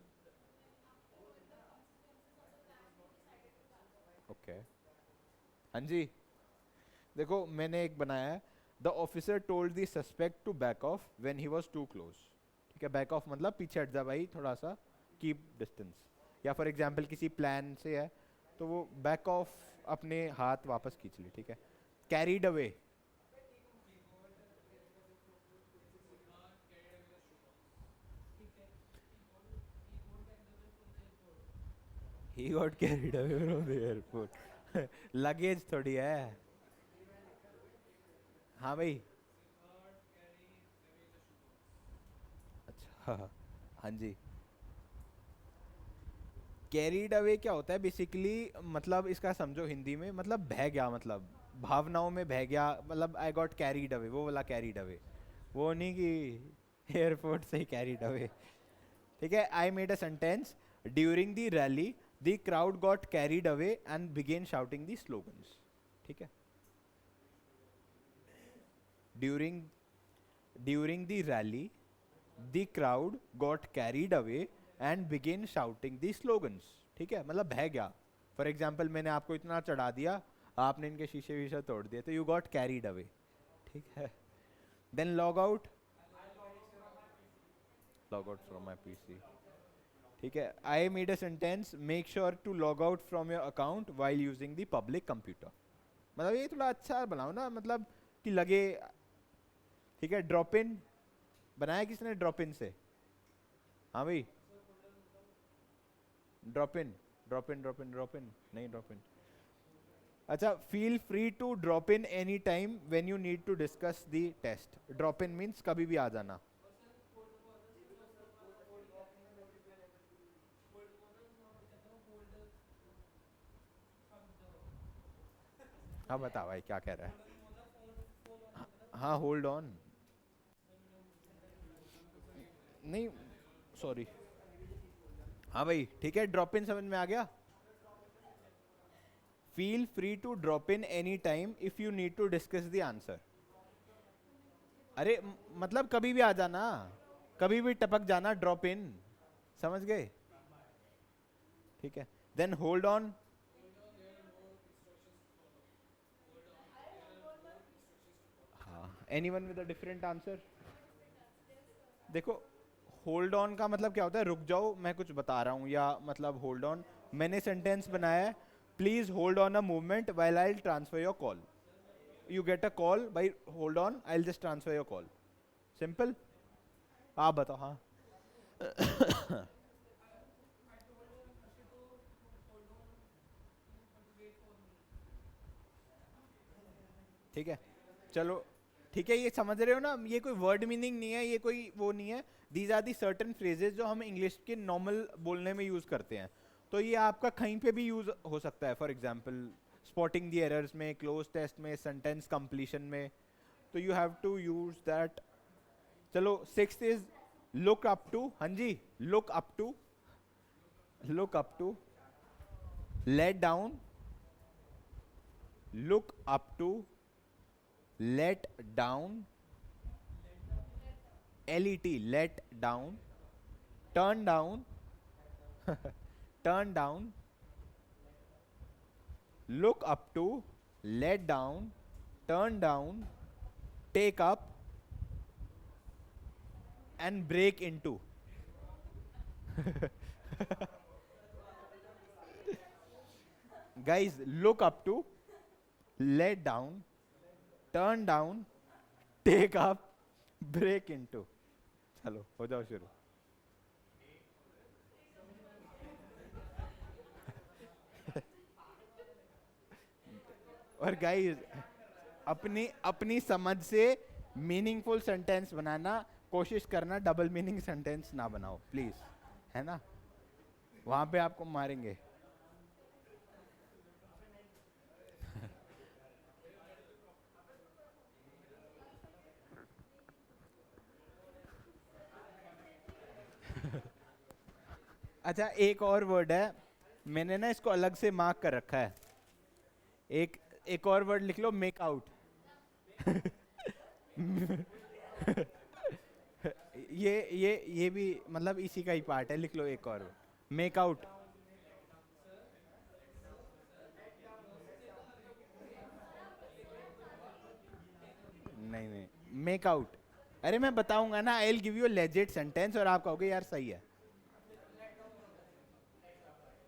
ओके, हाँ जी। देखो मैंने एक बनाया है, the officer told the suspect to back off when he was too close. ठीक है, बैक ऑफ मतलब पीछे हट जा भाई थोड़ा सा, कीप डिस्टेंस। या फॉर एग्जांपल किसी प्लान से है तो वो बैक ऑफ, अपने हाथ वापस खींच ले, ठीक है। Carried away, he got carried away from the airport. Luggage थोड़ी है। हाँ भाई, अच्छा, हाँ जी। कैरीड अवे क्या होता है बेसिकली, मतलब इसका समझो हिंदी में, मतलब बह गया, मतलब भावनाओं में बह गया, मतलब आई गॉट कैरीड अवे, वो वाला कैरीड अवे, वो नहीं कि एयरपोर्ट से ही कैरीड अवे। ठीक है, I made a sentence, during the rally the crowd got carried away and began shouting the slogans. ठीक है, during during the rally the crowd got carried away and began shouting the slogans. ठीक है, मतलब बह गया। फॉर एग्जाम्पल मैंने आपको इतना चढ़ा दिया, आपने इनके शीशे वीशे तोड़ दिए, तो यू गॉट कैरीड अवे, ठीक है। Then log out from my PC, ठीक है। I made a sentence, make sure to log out from your account while using the public computer. मतलब ये थोड़ा अच्छा बनाओ ना, मतलब कि लगे, ठीक है। ड्रॉप इन बनाया किसने, ड्रॉप इन से? हाँ भाई, ड्रॉप इन नहीं ड्रॉप इन। अच्छा, feel free to drop in any time when you need to discuss the test. Drop in means कभी भी आ जाना। हाँ बता भाई क्या कह रहा है। हाँ होल्ड ऑन, नहीं सॉरी। हाँ भाई ठीक है, ड्रॉप इन समझ में आ गया। Feel free to drop in any time if you need to discuss the answer. अरे मतलब कभी भी आ जाना, कभी भी टपक जाना, ड्रॉप इन, समझ गए, ठीक है। देन होल्ड ऑन, हाँ anyone with a different answer. देखो होल्ड ऑन का मतलब क्या होता है, रुक जाओ मैं कुछ बता रहा हूँ, या मतलब होल्ड ऑन, मैंने सेंटेंस बनाया है, please hold on a movement while I transfer your call. You get a call by hold on, I just transfer your call, simple. आप बताओ। हाँ ठीक है, चलो ठीक है, ये समझ रहे हो ना, ये कोई वर्ड मीनिंग नहीं है, ये कोई वो नहीं है। These are the certain phrases जो हम इंग्लिश के नॉर्मल बोलने में यूज करते हैं, तो ये आपका कहीं पे भी यूज हो सकता है। For example spotting the errors में, क्लोज टेस्ट में, सेंटेंस कंप्लीशन में, तो you have to use that. चलो sixth is look up to. हाँ जी, look up to, look up to, let down, look up to, let down, let, let down, turn down turn down, look up to, let down, turn down, take up and break into। guys, look up to, let down, turn down, take up, break into। चलो हो जाओ शुरू। और गाइस अपनी अपनी समझ से मीनिंगफुल सेंटेंस बनाना कोशिश करना, डबल मीनिंग सेंटेंस ना बनाओ प्लीज, है ना, वहां पे आपको मारेंगे। अच्छा एक और वर्ड है, मैंने ना इसको अलग से मार्क कर रखा है। एक एक और वर्ड लिख लो, मेक आउट। ये भी मतलब इसी का ही पार्ट है, लिख लो एक और, मेक आउट। नहीं नहीं, मेक आउट। अरे मैं बताऊंगा ना, I will give you legit sentence और आप कहोगे यार सही है।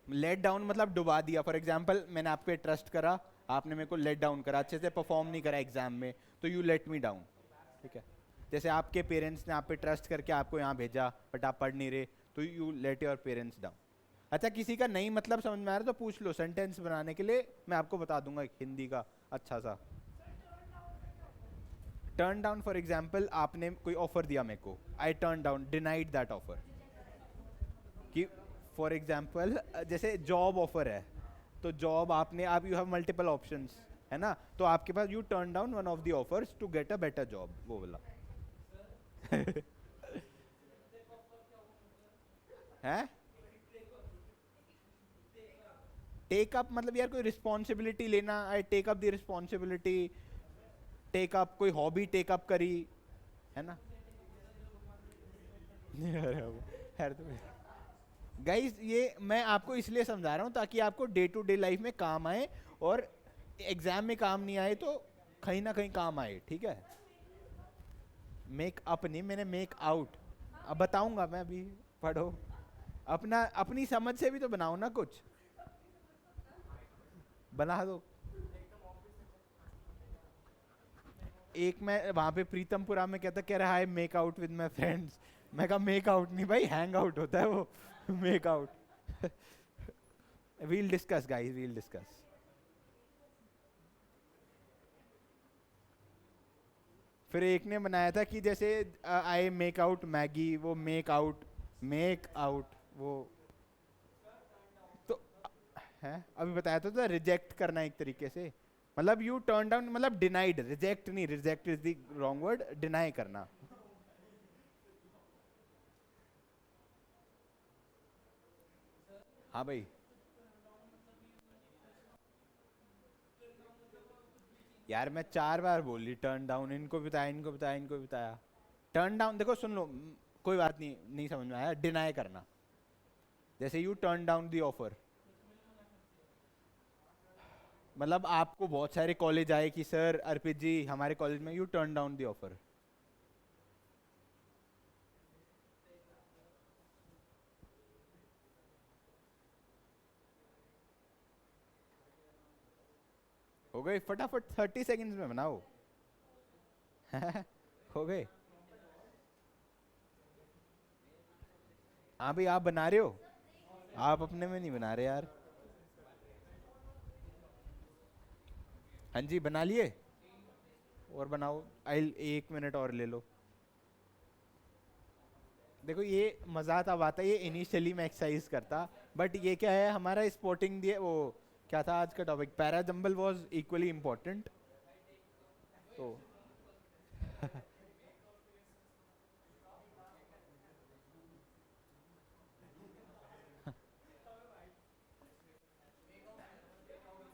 लेट डाउन मतलब डुबा दिया। फॉर एग्जाम्पल मैंने आप पे ट्रस्ट करा, आपने मेरे को लेट डाउन करा, अच्छे से परफॉर्म नहीं करा एग्जाम में, तो यू लेट मी डाउन, ठीक है। जैसे आपके पेरेंट्स ने आप पे ट्रस्ट करके आपको यहाँ भेजा बट आप पढ़ नहीं रहे, तो you let your parents down. अच्छा किसी का नहीं मतलब समझ में आ रहा तो पूछ लो, सेंटेंस बनाने के लिए मैं आपको बता दूंगा एक हिंदी का अच्छा सा। टर्न डाउन फॉर एग्जाम्पल, आपने कोई ऑफर दिया मेरे को, आई turn down, denied that offer. कि फॉर एग्जाम्पल जैसे जॉब ऑफर है, तो जॉब आपने, आप यू हैव मल्टीपल ऑप्शंस, है ना, तो आपके पास you turn down one of the offers to get a better job, वो बोला। है टेक अप मतलब यार कोई रिस्पॉन्सिबिलिटी लेना, I take up the responsibility, take up कोई हॉबी टेक अप करी, है ना। यार तो गाइस ये मैं आपको इसलिए समझा रहा हूँ ताकि आपको डे टू डे लाइफ में काम आए, और एग्जाम में काम नहीं आए तो कहीं ना कहीं काम आए, ठीक है। मेक अप नहीं, मैंने मेक आउट। अब बताऊंगा मैं अभी, पढ़ो। अपना अपनी समझ से भी तो बनाओ ना कुछ, बना दो। एक मैं वहां पे प्रीतमपुरा में कहता, कह रहा है make out with my friends. मैं कहा मेक आउट नहीं भाई, हैंग आउट होता है वो, make out. We'll discuss guys, we'll discuss. फिर एक ने बनाया था कि जैसे आई मेक आउट मैगी, वो मेक आउट वो तो है। अभी बताया तो था, रिजेक्ट करना एक तरीके से, मतलब यू टर्न डाउन, मतलब डिनाइड, रिजेक्ट नहीं, reject is the wrong word, deny करना। हाँ भाई। यार मैं 4 बार बोली टर्न डाउन, इनको बताया, इनको बताया, इनको बताया। टर्न डाउन देखो, सुन लो, कोई बात नहीं, नहीं समझ में आया, डिनाई करना, जैसे you turn down the offer. मतलब आपको बहुत सारे कॉलेज आए कि सर अर्पित जी हमारे कॉलेज में, you turn down the offer. हो गए फटाफट, 30 सेकेंड्स में बनाओ। हो गए। हाँ भाई, आप बना रहे हो, आप अपने में नहीं बना रहे यार। हाँ जी, बना लिए। और बनाओ, आई 1 मिनट और ले लो। देखो ये मजा तब आता है, ये इनिशियली मैं एक्सरसाइज करता, बट ये क्या है हमारा स्पोर्टिंग दिए वो, क्या था आज का topic, para jumble was equally important. तो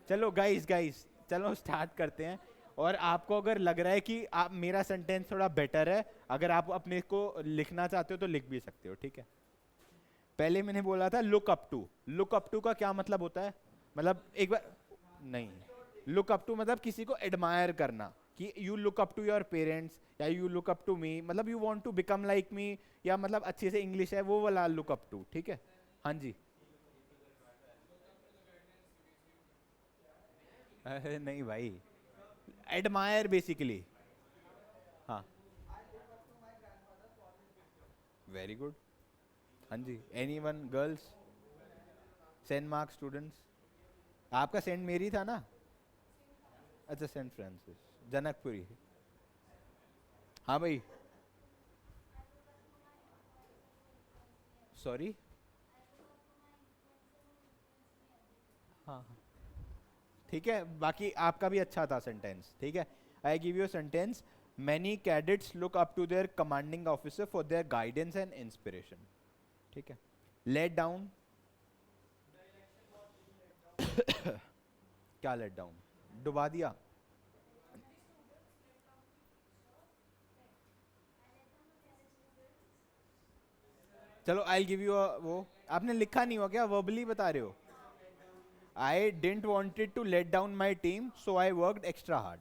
चलो गाइस, गाइस चलो स्टार्ट करते हैं। और आपको अगर लग रहा है कि आप, मेरा सेंटेंस थोड़ा बेटर है, अगर आप अपने को लिखना चाहते हो तो लिख भी सकते हो, ठीक है। पहले मैंने बोला था look up to, look up to का क्या मतलब होता है, मतलब एक बार, नहीं, लुक अप टू मतलब किसी को एडमायर करना, कि you look up to your parents, या you look up to me, मतलब you want to become like me, या मतलब अच्छे से इंग्लिश है वो वाला लुक अप टू, ठीक है। हाँ जी। अरे नहीं भाई, एडमायर बेसिकली। हाँ, वेरी गुड। हाँ जी, anyone, girls, saint Mark students. आपका सेंट मेरी था ना। अच्छा, सेंट फ्रांसिस, जनकपुरी। हाँ भाई। सॉरी। हाँ हाँ, ठीक है, बाकी आपका भी अच्छा था सेंटेंस, ठीक है। I give you sentence, many cadets look up to their commanding officer for their guidance and inspiration, ठीक है। लेट डाउन, क्या लेट डाउन, डुबा दिया। चलो आई गिव यू वो, आपने लिखा नहीं हुआ क्या, वर्बली बता रहे हो। I didn't wanted to let down my team so I worked extra hard.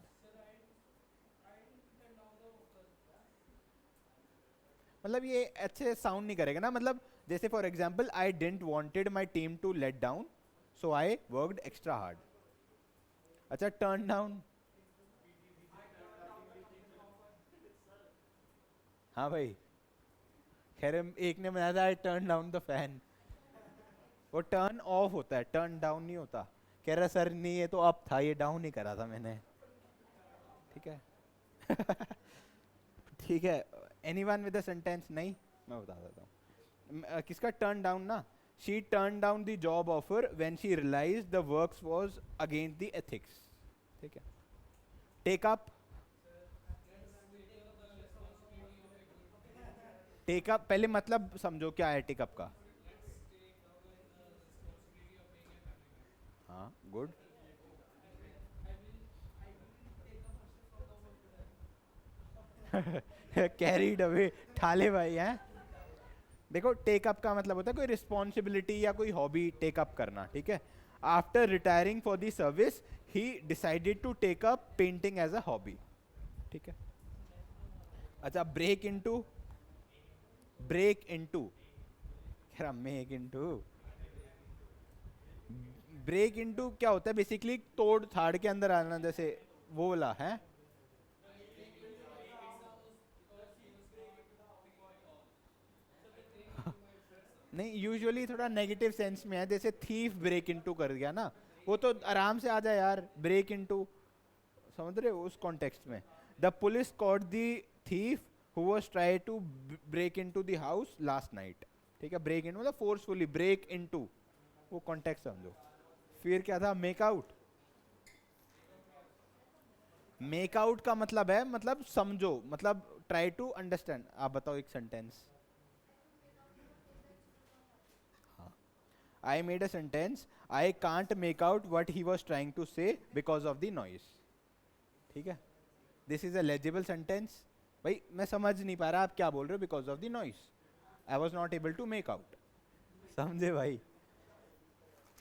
मतलब ये अच्छे साउंड नहीं करेगा ना, मतलब जैसे for example, I didn't wanted my team to let down so I worked extra hard. अच्छा, टर्न डाउन। हाँ भाई, खैर एक ने बनाया था I turn down the fan, वो टर्न ऑफ होता है, टर्न डाउन नहीं होता। कह रहा सर नहीं, ये तो अप था, ये डाउन नहीं करा था मैंने, ठीक है। ठीक है, एनीवन विद अ सेंटेंस, नहीं मैं बता देता हूँ। किसका टर्न डाउन ना, she turn down the job offer when she realised the works was against the ethics, ठीक है। टेक अप, टेक अप पहले मतलब समझो क्या है टेक अप का। हाँ, गुड। कैरीड अवे, ठाले भाई हैं। देखो टेक अप का मतलब होता है कोई रिस्पॉन्सिबिलिटी या कोई हॉबी टेक अप करना, ठीक है। After retiring for the service he decided to take up painting as a hobby. ठीक है. अच्छा, break into, break into, make into, break into क्या होता है बेसिकली? तोड़ थाड़ के अंदर आना, जैसे वो वाला है. नहीं, यूजुअली थोड़ा नेगेटिव सेंस में है, जैसे थीफ ब्रेक इनटू कर दिया ना, वो तो आराम से आ जाए यार, ब्रेक इनटू, समझ रहे हो उस कॉन्टेक्स्ट में. The police caught the thief who was try to break into the house last night. ठीक है, ब्रेक इन मतलब फोर्सफुली ब्रेक इनटू, वो कॉन्टेक्स्ट समझो. फिर क्या था? Make out. मेक आउट का मतलब है, मतलब समझो, मतलब ट्राई टू अंडरस्टैंड. आप बताओ एक sentence. I made a sentence. I can't make out what he was trying to say because of the noise. ठीक है. This is a legible sentence. भाई मैं समझ नहीं पा रहा आप क्या बोल रहे हो because of the noise. I was not able to make out. समझे भाई?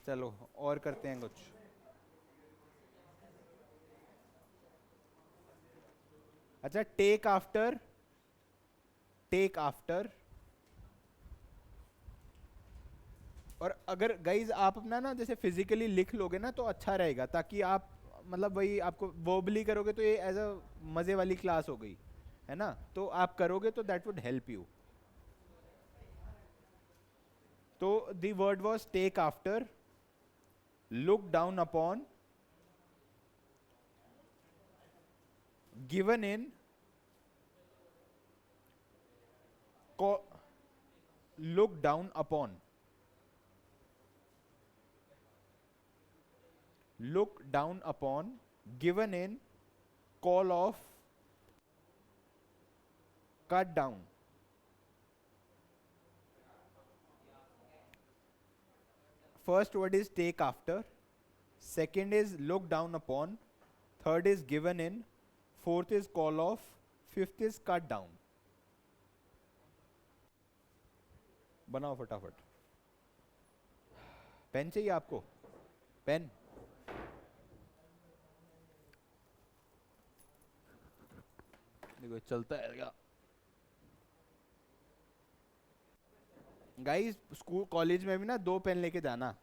चलो और करते हैं कुछ. अच्छा, टेक आफ्टर, टेक आफ्टर. और अगर गाइज आप अपना ना जैसे फिजिकली लिख लोगे ना तो अच्छा रहेगा, ताकि आप मतलब वही आपको वर्बली करोगे तो ये एज अ मजे वाली क्लास हो गई है ना, तो आप करोगे तो दैट वुड हेल्प यू. तो the word was take after, look down upon, given in, look down upon, look down upon, given in, call off, cut down. First word is take after, second is look down upon, third is given in, fourth is call off, fifth is cut down. बनाओ फटाफट. पेन चाहिए आपको? पेन. देखो चलता है गाइस. स्कूल कॉलेज में भी ना 2 पेन लेके जाना.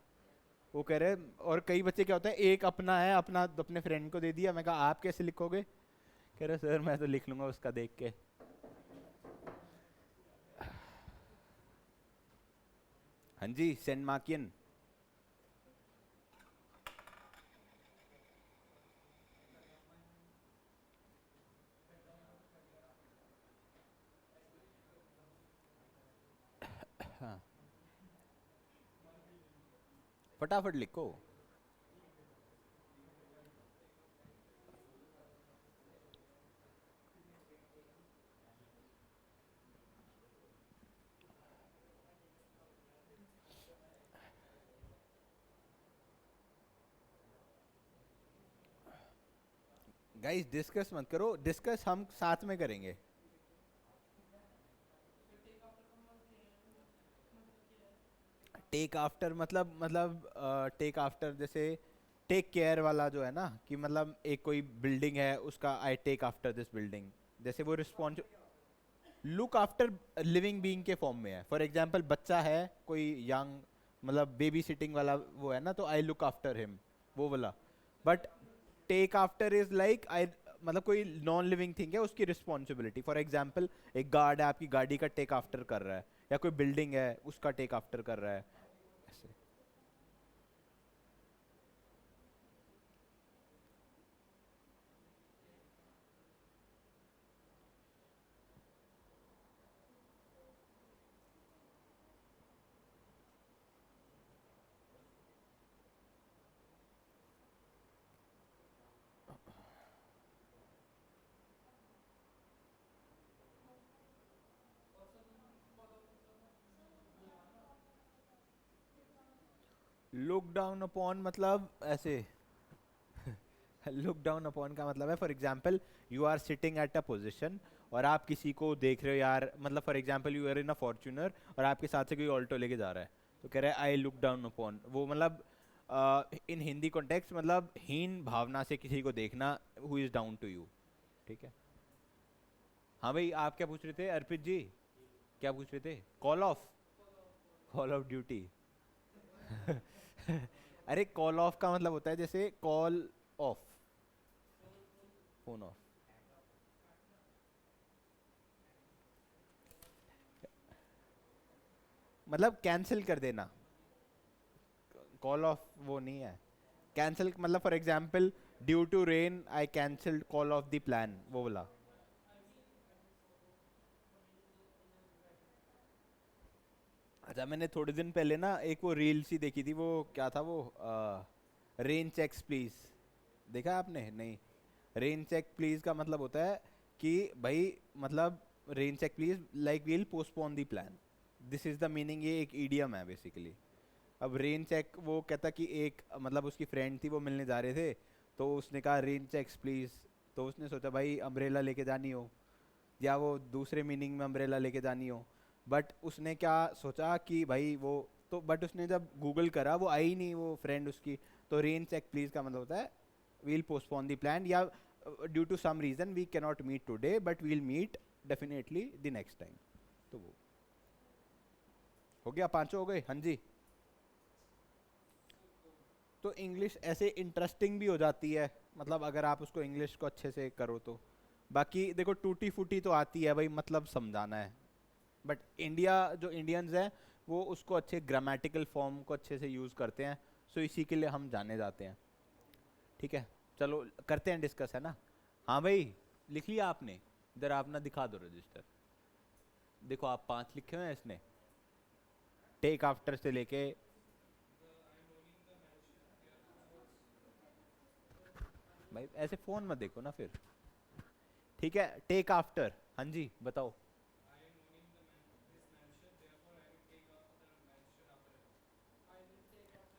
वो कह रहे, और कई बच्चे क्या होता है, एक अपना है, अपना अपने फ्रेंड को दे दिया. मैं कहा आप कैसे लिखोगे? कह रहे सर मैं तो लिख लूंगा उसका देख के. हाँ जी, सेंट मार्कियन. हाँ, फटाफट लिखो. गाइस डिस्कस मत करो, डिस्कस हम साथ में करेंगे. टेक आफ्टर मतलब टेक आफ्टर जैसे टेक केयर वाला जो है ना, कि मतलब एक कोई बिल्डिंग है उसका I take after this building, जैसे वो response. Look after living being के फॉर्म में है. फॉर एग्जांपल बच्चा है कोई यंग, मतलब बेबी सिटिंग वाला वो है ना, तो आई लुक आफ्टर हिम, वो वाला. But take after is like I, मतलब कोई नॉन लिविंग थिंग है उसकी रिस्पॉन्सिबिलिटी. फॉर एग्जाम्पल एक गार्ड है आपकी गाड़ी का टेक आफ्टर कर रहा है, या कोई बिल्डिंग है उसका टेक आफ्टर कर रहा है, ऐसे. लुक डाउन अपॉन मतलब ऐसे. लुक डाउन अपॉन का मतलब है for example you are sitting at a position और आप किसी को देख रहे हो यार, मतलब for example you are in a Fortuner और आपके साथ से कोई ऑल्टो लेके जा रहा है, तो कह रहा है आई लुक डाउन अपॉन, वो मतलब इन हिंदी कॉन्टेक्स्ट मतलब हीन भावना से किसी को देखना, who is down to you. ठीक है। हाँ भाई, आप क्या पूछ रहे थे अर्पित जी? क्या पूछ रहे थे? Call off duty. अरे कॉल ऑफ का मतलब होता है जैसे कॉल ऑफ, फोन ऑफ। मतलब कैंसिल कर देना। कॉल ऑफ वो नहीं है। कैंसिल मतलब for example, due to rain I cancelled call off the plan, वो बोला। अच्छा, मैंने थोड़े दिन पहले ना एक वो रील सी देखी थी, वो क्या था वो, रेन चेक्स प्लीज। देखा आपने? नहीं। रेन चेक प्लीज का मतलब होता है कि भाई, मतलब rain check please like we'll postpone the plan. This is the meaning. ये एक ईडियम है बेसिकली। अब रेन चेक, वो कहता कि एक मतलब उसकी फ्रेंड थी, वो मिलने जा रहे थे, तो उसने कहा रेन चेक्स प्लीज। तो उसने सोचा भाई अम्ब्रेला लेके जानी हो, या वो दूसरे मीनिंग में अम्ब्रेला लेके जानी हो। बट उसने क्या सोचा कि भाई वो, तो बट उसने जब गूगल करा वो आई नहीं वो फ्रेंड उसकी। तो रेन चेक प्लीज का मतलब होता है वील पोस्टपोन द प्लान, या due to some reason we can not meet today but we'll meet definitely the next time. तो वो हो गया, पांचों हो गए। हाँ जी। तो इंग्लिश ऐसे इंटरेस्टिंग भी हो जाती है, मतलब अगर आप उसको इंग्लिश को अच्छे से करो तो। बाकी देखो टूटी फूटी तो आती है भाई, मतलब समझाना है। बट इंडिया, जो इंडियंस हैं वो उसको अच्छे ग्रामेटिकल फॉर्म को अच्छे से यूज़ करते हैं। सो इसी के लिए हम जाने जाते हैं। ठीक है, चलो करते हैं डिस्कस, है ना? हाँ भाई, लिख लिया आपने? इधर आप ना दिखा दो रजिस्टर। देखो आप 5 लिखे हुए हैं इसने, टेक आफ्टर से लेके। भाई ऐसे फोन मत देखो ना फिर। ठीक है, टेक आफ्टर। हाँ जी बताओ।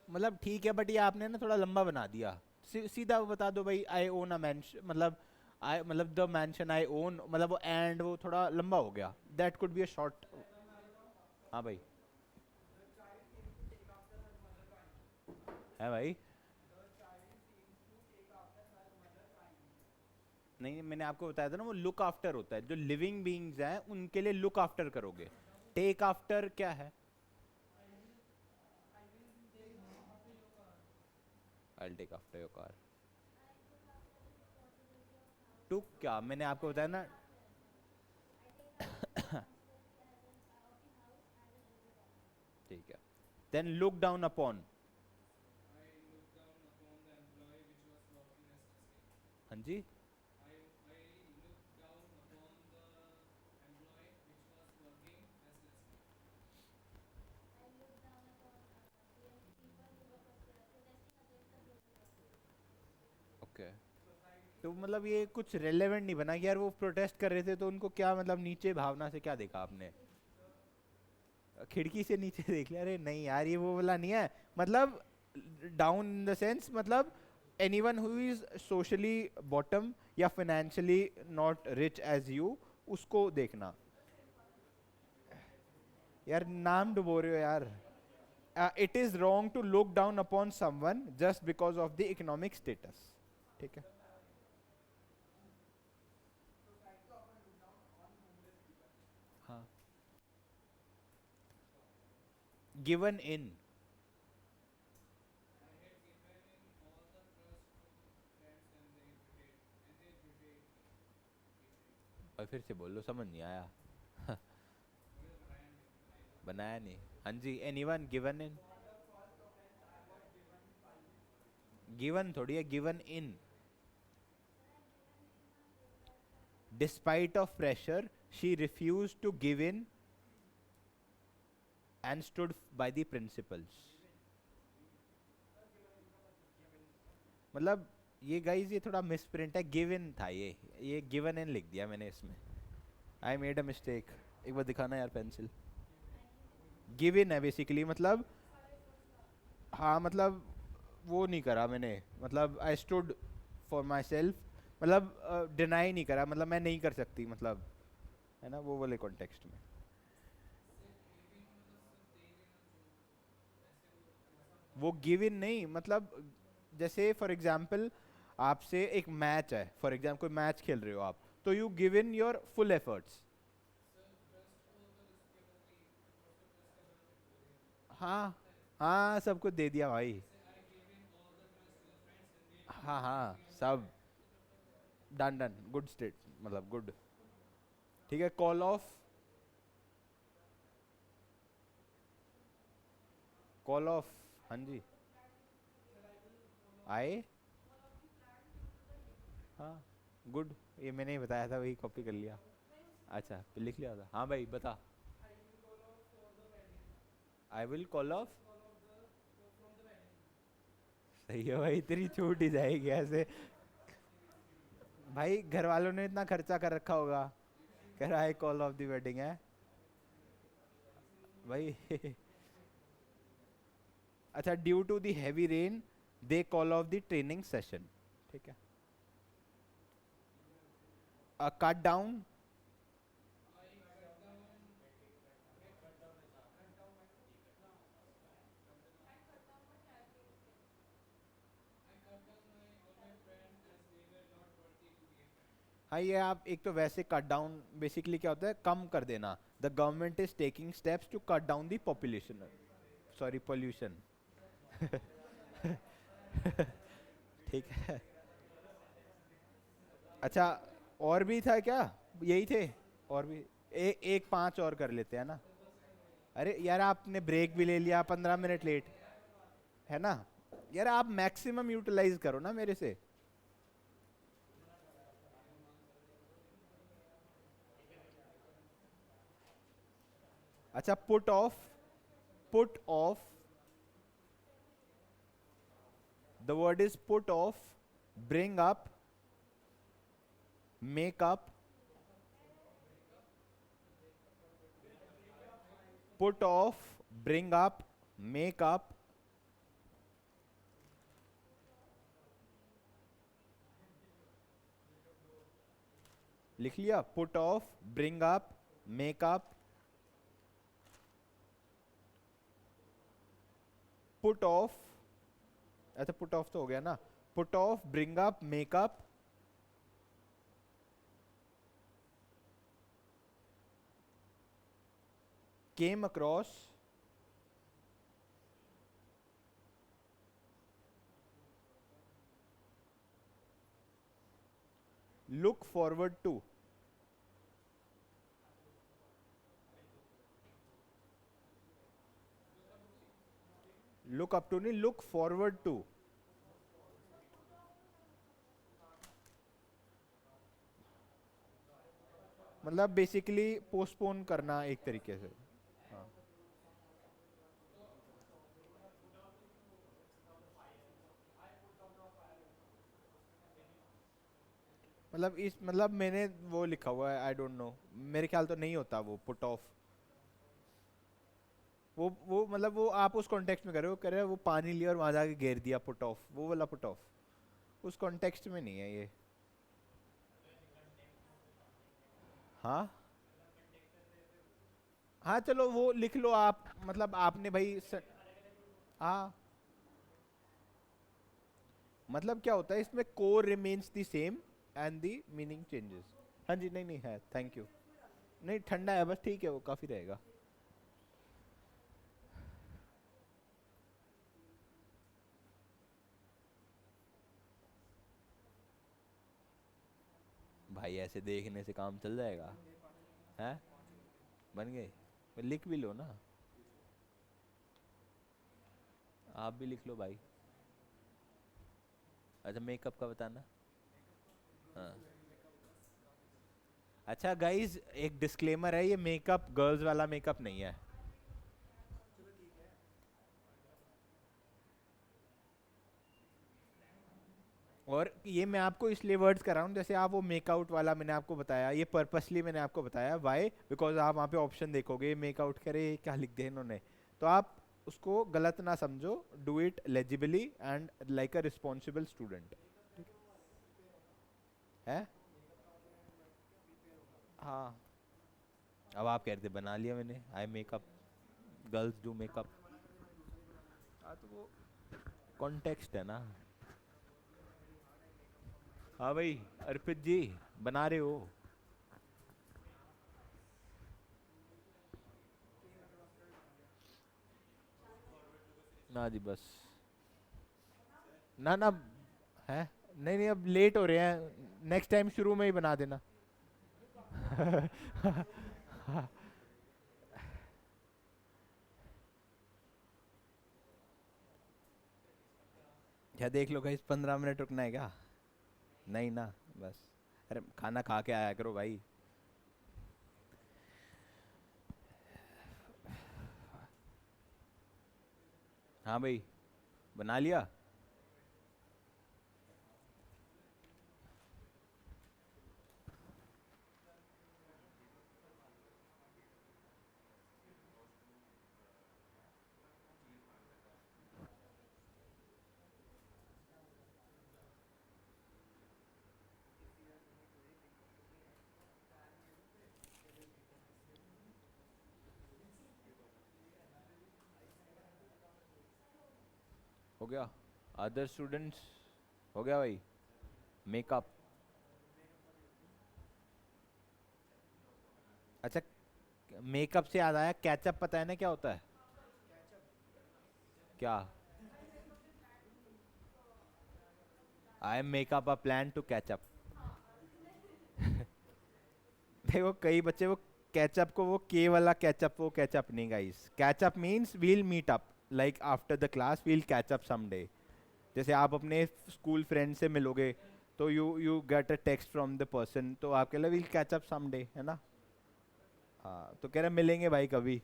मतलब ठीक है, बट ये आपने ना थोड़ा लंबा बना दिया। सीधा बता दो भाई, आई ओन अ मैंशन, मतलब आई, मतलब द मैंशन आई ओन, मतलब वो एंड वो थोड़ा लंबा हो गया। That could be a short. हाँ भाई। है भाई। नहीं नहीं, मैंने आपको बताया था ना, वो लुक आफ्टर होता है, जो लिविंग बीइंग्स हैं उनके लिए लुक आफ्टर करोगे। टेक आफ्टर क्या है? I take after your car. Took क्या, मैंने आपको बताया ना। ठीक है, देन लुक डाउन अपॉन। हाँ जी। ओके। तो मतलब ये कुछ रेलेवेंट नहीं बना कि यार वो प्रोटेस्ट कर रहे थे तो उनको क्या, मतलब नीचे भावना से क्या देखा आपने? खिड़की से नीचे देख लिया? अरे नहीं यार, ये वो वाला नहीं है। मतलब डाउन इन द सेंस, मतलब anyone who is socially bottom या financially not rich as you, उसको देखना। यार नाम डुबो रहे हो यार। It is wrong to look down upon someone just because of the economic status. ठीक है। हाँ। Given in. और फिर से बोल लो, समझ नहीं आया। बनाया नहीं। हाँ जी, एनीवन गिवन इन। गिवन थोड़ी है, given in. Despite of pressure she refuse to give in and stood by the principles. मतलब ये गाइस, ये थोड़ा मिसप्रिंट है, गिव इन था ये गिवन इन लिख दिया मैंने इसमें। आई मेड अ मिस्टेक। एक बार दिखाना यार पेंसिल। गिव इन है बेसिकली, मतलब हाँ, मतलब वो नहीं करा मैंने, मतलब I stood for my self, मतलब डिनाई नहीं करा, मतलब मैं नहीं कर सकती, मतलब है ना, वो वाले कॉन्टेक्स्ट में। वो गिव इन नहीं, मतलब जैसे फॉर एग्जाम्पल आपसे एक मैच है, फॉर एग्जाम्पल कोई मैच खेल रहे हो आप, तो you give in your full efforts. हाँ हाँ, सब कुछ दे दिया भाई। हाँ हाँ सब, डन डन, गुड स्टेट, मतलब गुड। ठीक है, कॉल ऑफ, कॉल ऑफ, हाँ जी, आए, हाँ गुड, ये मैंने ही बताया था, वही कॉपी कर लिया। अच्छा लिख लिया था, हाँ भाई बता। आई विल कॉल ऑफ, सही है भाई, तेरी छूट ही जाएगी ऐसे। भाई घर वालों ने इतना खर्चा कर रखा होगा, कह रहा है कॉल ऑफ द वेडिंग है भाई। अच्छा, due to the heavy rain they call off the training session. ठीक है, कट डाउन, हाँ ये आप एक तो वैसे कट डाउन बेसिकली क्या होता है, कम कर देना। The government is taking steps to cut down the population, sorry pollution. ठीक है। अच्छा, और भी था क्या, यही थे? और भी एक पांच और कर लेते हैं ना। अरे यार आपने ब्रेक भी ले लिया, 15 मिनट लेट है ना। यार आप मैक्सिमम यूटिलाइज करो ना मेरे से। अच्छा, put off, put off, the word is put off, bring up, make up, put off, bring up, make up, लिख लिया, put off, bring up, make up, put off, अच्छा पुट ऑफ तो हो गया ना, put off, bring up, make up, came across, look forward to, look up to नहीं, लुक फॉरवर्ड टू। मतलब बेसिकली पोस्टपोन करना एक तरीके से। हाँ, मतलब इस, मतलब मैंने वो लिखा हुआ है, आई डोंट नो, मेरे ख्याल तो नहीं होता वो पुट ऑफ। वो मतलब वो आप उस कॉन्टेक्स्ट में कर रहे हो वो पानी लिया और वहां जाके घेर दिया, पुट ऑफ, वो वाला पुट ऑफ, उस कॉन्टेक्स्ट में नहीं है ये। हाँ हाँ चलो वो लिख लो आप, मतलब आपने भाई हाँ, मतलब क्या होता है इसमें, core remains the same and the meaning changes. हाँ जी, नहीं नहीं है, थैंक यू। नहीं ठंडा है बस, ठीक है वो काफी रहेगा। भाई ऐसे देखने से काम चल जाएगा? हैं, बन गए? लिख भी लो ना, आप भी लिख लो भाई। अच्छा मेकअप का बताना। हाँ, अच्छा गाइज एक डिस्क्लेमर है, ये मेकअप गर्ल्स वाला मेकअप नहीं है। और ये मैं आपको इसलिए वर्ड्स कर रहा हूँ, जैसे आप वो मेकआउट वाला मैंने आपको बताया, ये पर्पसली मैंने आपको बताया, वाई बिकॉज आप वहाँ पे ऑप्शन देखोगे मेकआउट करे क्या लिख दिया इन्होंने, तो आप उसको गलत ना समझो, do it legibly and like a responsible student. है, हाँ, अब आप कह रहे थे बना लिया मैंने, eye makeup, girls do makeup. हाँ तो वो कॉन्टेक्स्ट है ना। हाँ भाई अर्पित जी, बना रहे हो? ना जी बस। ना ना है। नहीं नहीं अब लेट हो रहे हैं, नेक्स्ट टाइम शुरू में ही बना देना। क्या देख लो गाइस, 15 मिनट रुकना है क्या? नहीं ना, बस। अरे खाना खा के आया करो भाई। हाँ भाई, बना लिया। हो गया। अदर स्टूडेंट्स, हो गया भाई। मेकअप। अच्छा, मेकअप से याद आया, कैचअप पता है ना क्या होता है? क्या? I am make up a plan to catch up. देखो कई बच्चे वो कैचअप को वो के वाला कैचअप, वो कैचअप नहीं guys. Catch up means we'll meet up, like after the class we'll catch up someday. जैसे आप अपने स्कूल फ्रेंड से मिलोगे, तो you get a text from the person, तो आपके लिए वील कैचअप समडे, है ना? हाँ तो कह रहे मिलेंगे भाई कभी।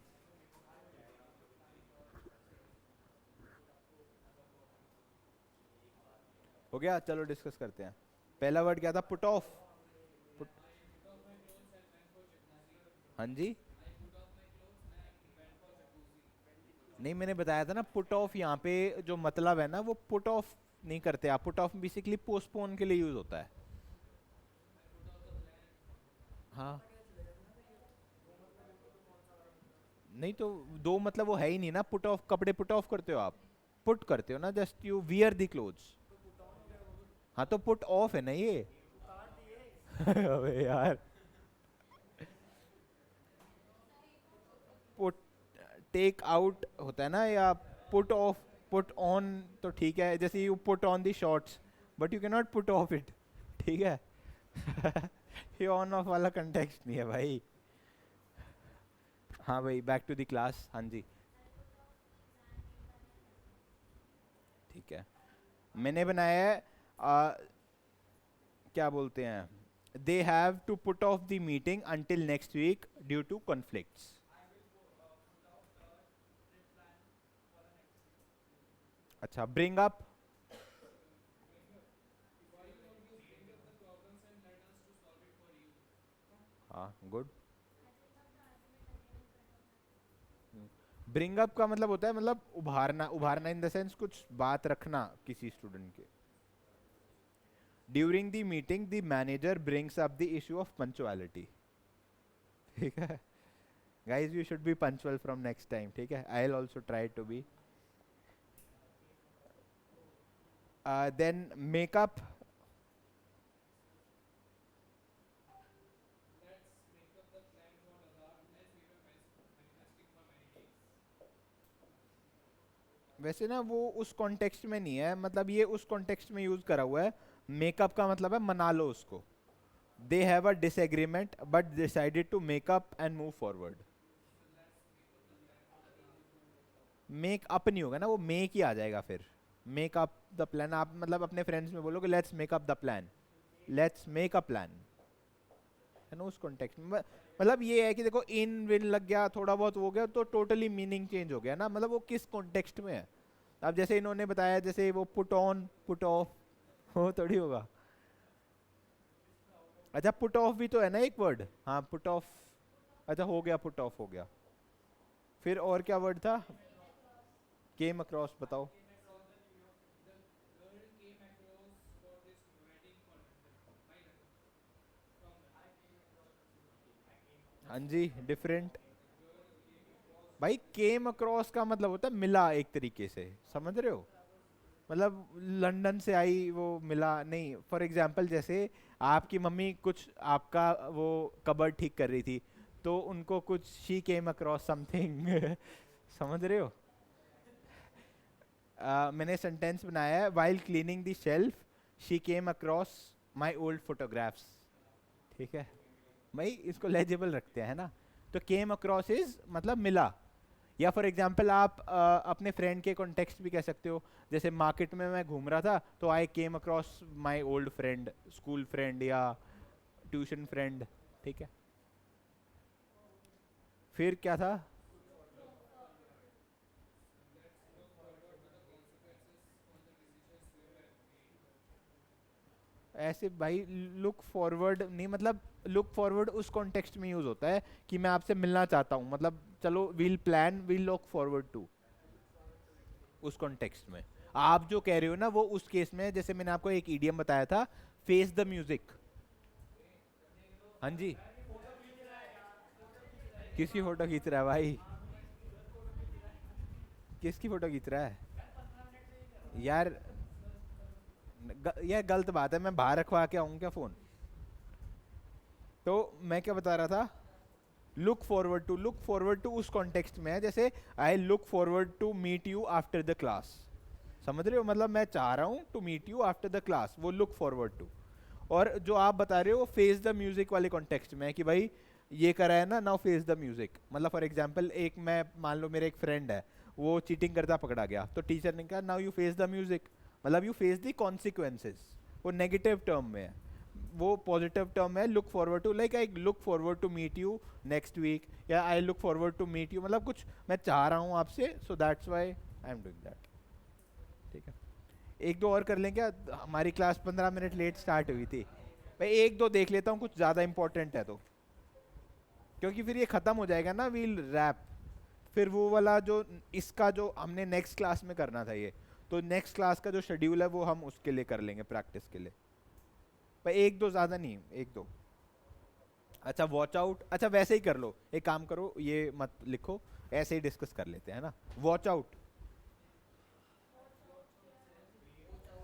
हो गया, चलो डिस्कस करते हैं। पहला वर्ड क्या था? Put off. पुट। हाँ जी। नहीं मैंने बताया था ना, पुट ऑफ यहाँ पे जो मतलब है ना, वो पुट ऑफ नहीं करते आप। पुट ऑफ बेसिकली पोस्टपोन के लिए यूज होता है। हाँ। नहीं तो दो मतलब वो है ही नहीं ना। पुट ऑफ, कपड़े पुट ऑफ करते हो आप? पुट करते हो ना, just you wear the clothes. हाँ तो पुट ऑफ है ना ये। अबे यार। पुट, टेक आउट होता है ना, या पुट ऑफ। पुट ऑन तो ठीक है, जैसे you put on the shorts, but you can not put off it. ठीक है। ये ऑन ऑफ वाला कंटेक्स्ट नहीं है भाई। हाँ भाई, बैक टू द क्लास। हाँ जी। ठीक है, मैंने बनाया है। क्या बोलते हैं, they have to put off the meeting until next week due to conflicts. अच्छा, ब्रिंग अप। हाँ गुड। ब्रिंग अप का मतलब होता है, मतलब उभारना। उभारना इन द सेंस कुछ बात रखना किसी स्टूडेंट के। During the meeting the manager brings up the issue of punctuality. ठीक है guys, you should be punctual from next time, ठीक है? I will also try to be. Then make up. वैसे ना वो उस कॉन्टेक्स्ट में नहीं है, मतलब ये उस कॉन्टेक्स्ट में यूज करा हुआ है। मेकअप का मतलब है मना लो उसको। They have a disagreement but decided to make up and move forward. Make up नहीं होगा ना, वो मेक ही आ जाएगा फिर। मेक अप द प्लान, आप मतलब अपने फ्रेंड्स में बोलोगे let's make up the plan, let's make a plan, है ना? उस कॉन्टेक्स्ट में मतलब ये है कि देखो इन विन लग गया, थोड़ा बहुत हो गया, तो टोटली मीनिंग चेंज हो गया ना, मतलब वो किस कॉन्टेक्स्ट में है। अब जैसे इन्होंने बताया, जैसे वो पुट ऑन पुट ऑफ, वो थोड़ी होगा। अच्छा पुट ऑफ भी तो है ना एक वर्ड, हाँ पुट ऑफ। अच्छा हो गया, पुट ऑफ हो गया। फिर और क्या वर्ड था? केम अक्रॉस, बताओ। हाँ जी, डिफरेंट। भाई केम अक्रॉस का मतलब होता है मिला, एक तरीके से, समझ रहे हो? मतलब लंदन से आई वो मिला नहीं, फॉर एग्जांपल जैसे आपकी मम्मी कुछ आपका वो कबर्ड ठीक कर रही थी, तो उनको कुछ शी केम अक्रॉस समथिंग समझ रहे हो? मैंने सेंटेंस बनाया है, while cleaning the shelf she came across my old photographs. ठीक है भाई, इसको लेजिबल रखते हैं ना। तो केम अक्रॉस इज मतलब मिला। या फॉर एग्जाम्पल आप अपने फ्रेंड के कॉन्टेक्स्ट भी कह सकते हो, जैसे मार्केट में मैं घूम रहा था तो I came across my old friend, school friend या ट्यूशन फ्रेंड। ठीक है, फिर क्या था? ऐसे भाई लुक फॉरवर्ड नहीं, मतलब लुक फॉरवर्ड उस कॉन्टेक्स्ट में यूज होता है कि मैं आपसे मिलना चाहता हूँ, मतलब चलो we'll plan we'll look forward to, उस कॉन्टेक्स्ट में। आप जो कह रहे हो ना वो उस केस में, जैसे मैंने आपको एक ईडियम बताया था, फेस द म्यूजिक। हाँ जी, किसकी फोटो खींच रहा है भाई? किसकी फोटो खींच रहा है यार? यह गलत बात है, मैं बाहर रखवा के आऊं क्या फोन? तो मैं क्या बता रहा था, look forward to, look forward to उस कॉन्टेक्स्ट में है, जैसे I look forward to meet you after the class. समझ रहे हो, मतलब मैं चाह रहा हूं to meet you after the class, वो लुक फॉरवर्ड टू। और जो आप बता रहे हो फेस द म्यूजिक वाले कॉन्टेक्स्ट में है कि भाई ये करा है ना, नाउ फेस द म्यूजिक। मतलब फॉर एग्जांपल एक मैं मान लो मेरा एक फ्रेंड है, वो चीटिंग करता पकड़ा गया, तो टीचर ने कहा now you face the music, मतलब यू फेस द कॉन्सिक्वेंसेस। वो नेगेटिव टर्म में है, वो पॉजिटिव टर्म है look forward to, like I look forward to meet you next week, या I look forward to meet you, मतलब कुछ मैं चाह रहा हूँ आपसे, so that's why I am doing that. ठीक है, एक दो और कर लें क्या? हमारी क्लास 15 मिनट लेट स्टार्ट हुई थी। भाई एक दो देख लेता हूँ, कुछ ज़्यादा इंपॉर्टेंट है तो, क्योंकि फिर ये ख़त्म हो जाएगा ना वील रैप। फिर वो वाला जो इसका जो हमने नेक्स्ट क्लास में करना था ये, तो नेक्स्ट क्लास का जो शेड्यूल है वो हम उसके लिए कर लेंगे, प्रैक्टिस के लिए। भाई एक दो ज़्यादा नहीं, एक दो। अच्छा वॉच आउट, अच्छा वैसे ही कर लो, एक काम करो ये मत लिखो, ऐसे ही डिस्कस कर लेते हैं ना। वॉच आउट,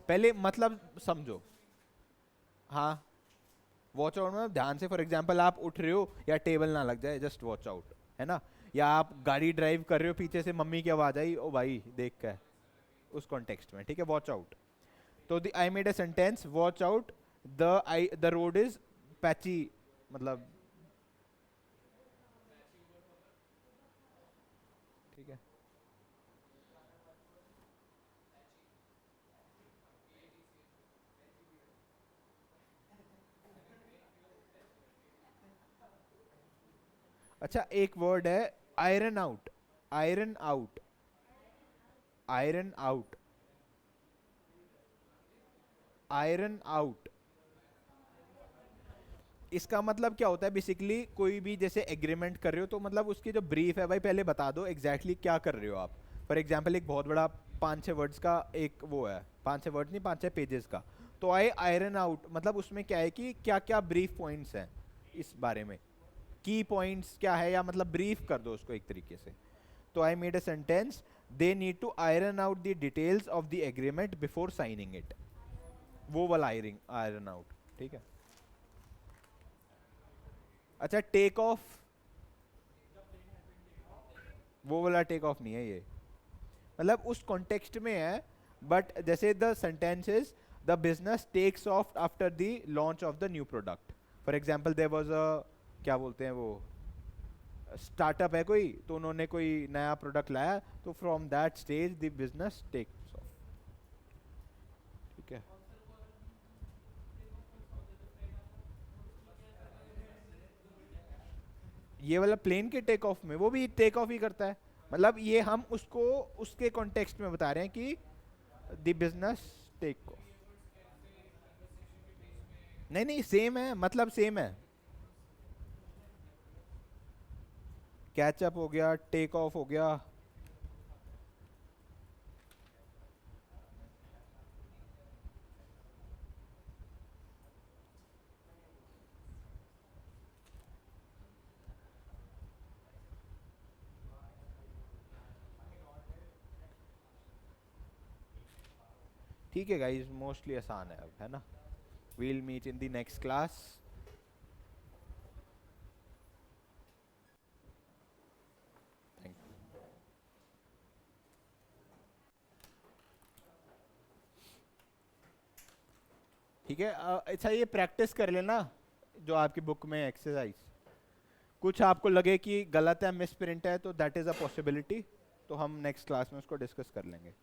पहले मतलब समझो। हाँ, वॉच आउट में ध्यान से, फॉर एग्जांपल आप उठ रहे हो या टेबल ना लग जाए, जस्ट वॉच आउट, है ना? या आप गाड़ी ड्राइव कर रहे हो, पीछे से मम्मी की आवाज आई, ओ भाई देख के, उस कॉन्टेक्स्ट में। ठीक है, वॉच आउट। तो I made a sentence, watch out, the road is patchy, मतलब। ठीक है, अच्छा एक वर्ड है iron out, iron out, iron out, iron out. इसका मतलब क्या होता है बेसिकली, कोई भी जैसे एग्रीमेंट कर रहे हो तो मतलब उसकी जो ब्रीफ है भाई पहले बता दो एग्जैक्टली exactly क्या कर रहे हो आप। फॉर एग्जाम्पल एक बहुत बड़ा 5-6 वर्ड्स का एक वो है, 5-6 वर्ड नहीं, 5-6 पेजेस का। तो आई आयरन आउट, मतलब उसमें क्या है कि क्या क्या ब्रीफ पॉइंट्स हैं इस बारे में, की पॉइंट्स क्या है, या मतलब ब्रीफ कर दो उसको एक तरीके से। तो I made a sentence, they need to iron out the details of the agreement before signing it, वो वाला आयरिंग आयरन आउट। ठीक है, अच्छा टेक ऑफ, वो वाला टेक ऑफ नहीं है ये, मतलब उस कॉन्टेक्स्ट में है। बट जैसे the sentences, the business takes off after the launch of the new product. For example there was a, क्या बोलते हैं वो, स्टार्टअप है कोई, तो उन्होंने कोई नया प्रोडक्ट लाया, तो from that stage the business takes off. ठीक है, ये वाला प्लेन के टेक ऑफ में वो भी टेक ऑफ ही करता है, मतलब ये हम उसको उसके कॉन्टेक्स्ट में बता रहे हैं कि द बिजनेस टेक ऑफ। नहीं नहीं सेम है, मतलब सेम है। कैचअप हो गया, टेक ऑफ हो गया। ठीक है गाइस, मोस्टली आसान है अब, है ना? We'll meet in the next class. ठीक है, अच्छा ये प्रैक्टिस कर लेना जो आपकी बुक में एक्सरसाइज, कुछ आपको लगे कि गलत है, मिस प्रिंट है, तो दैट इज़ अ पॉसिबिलिटी, तो हम नेक्स्ट क्लास में उसको डिस्कस कर लेंगे।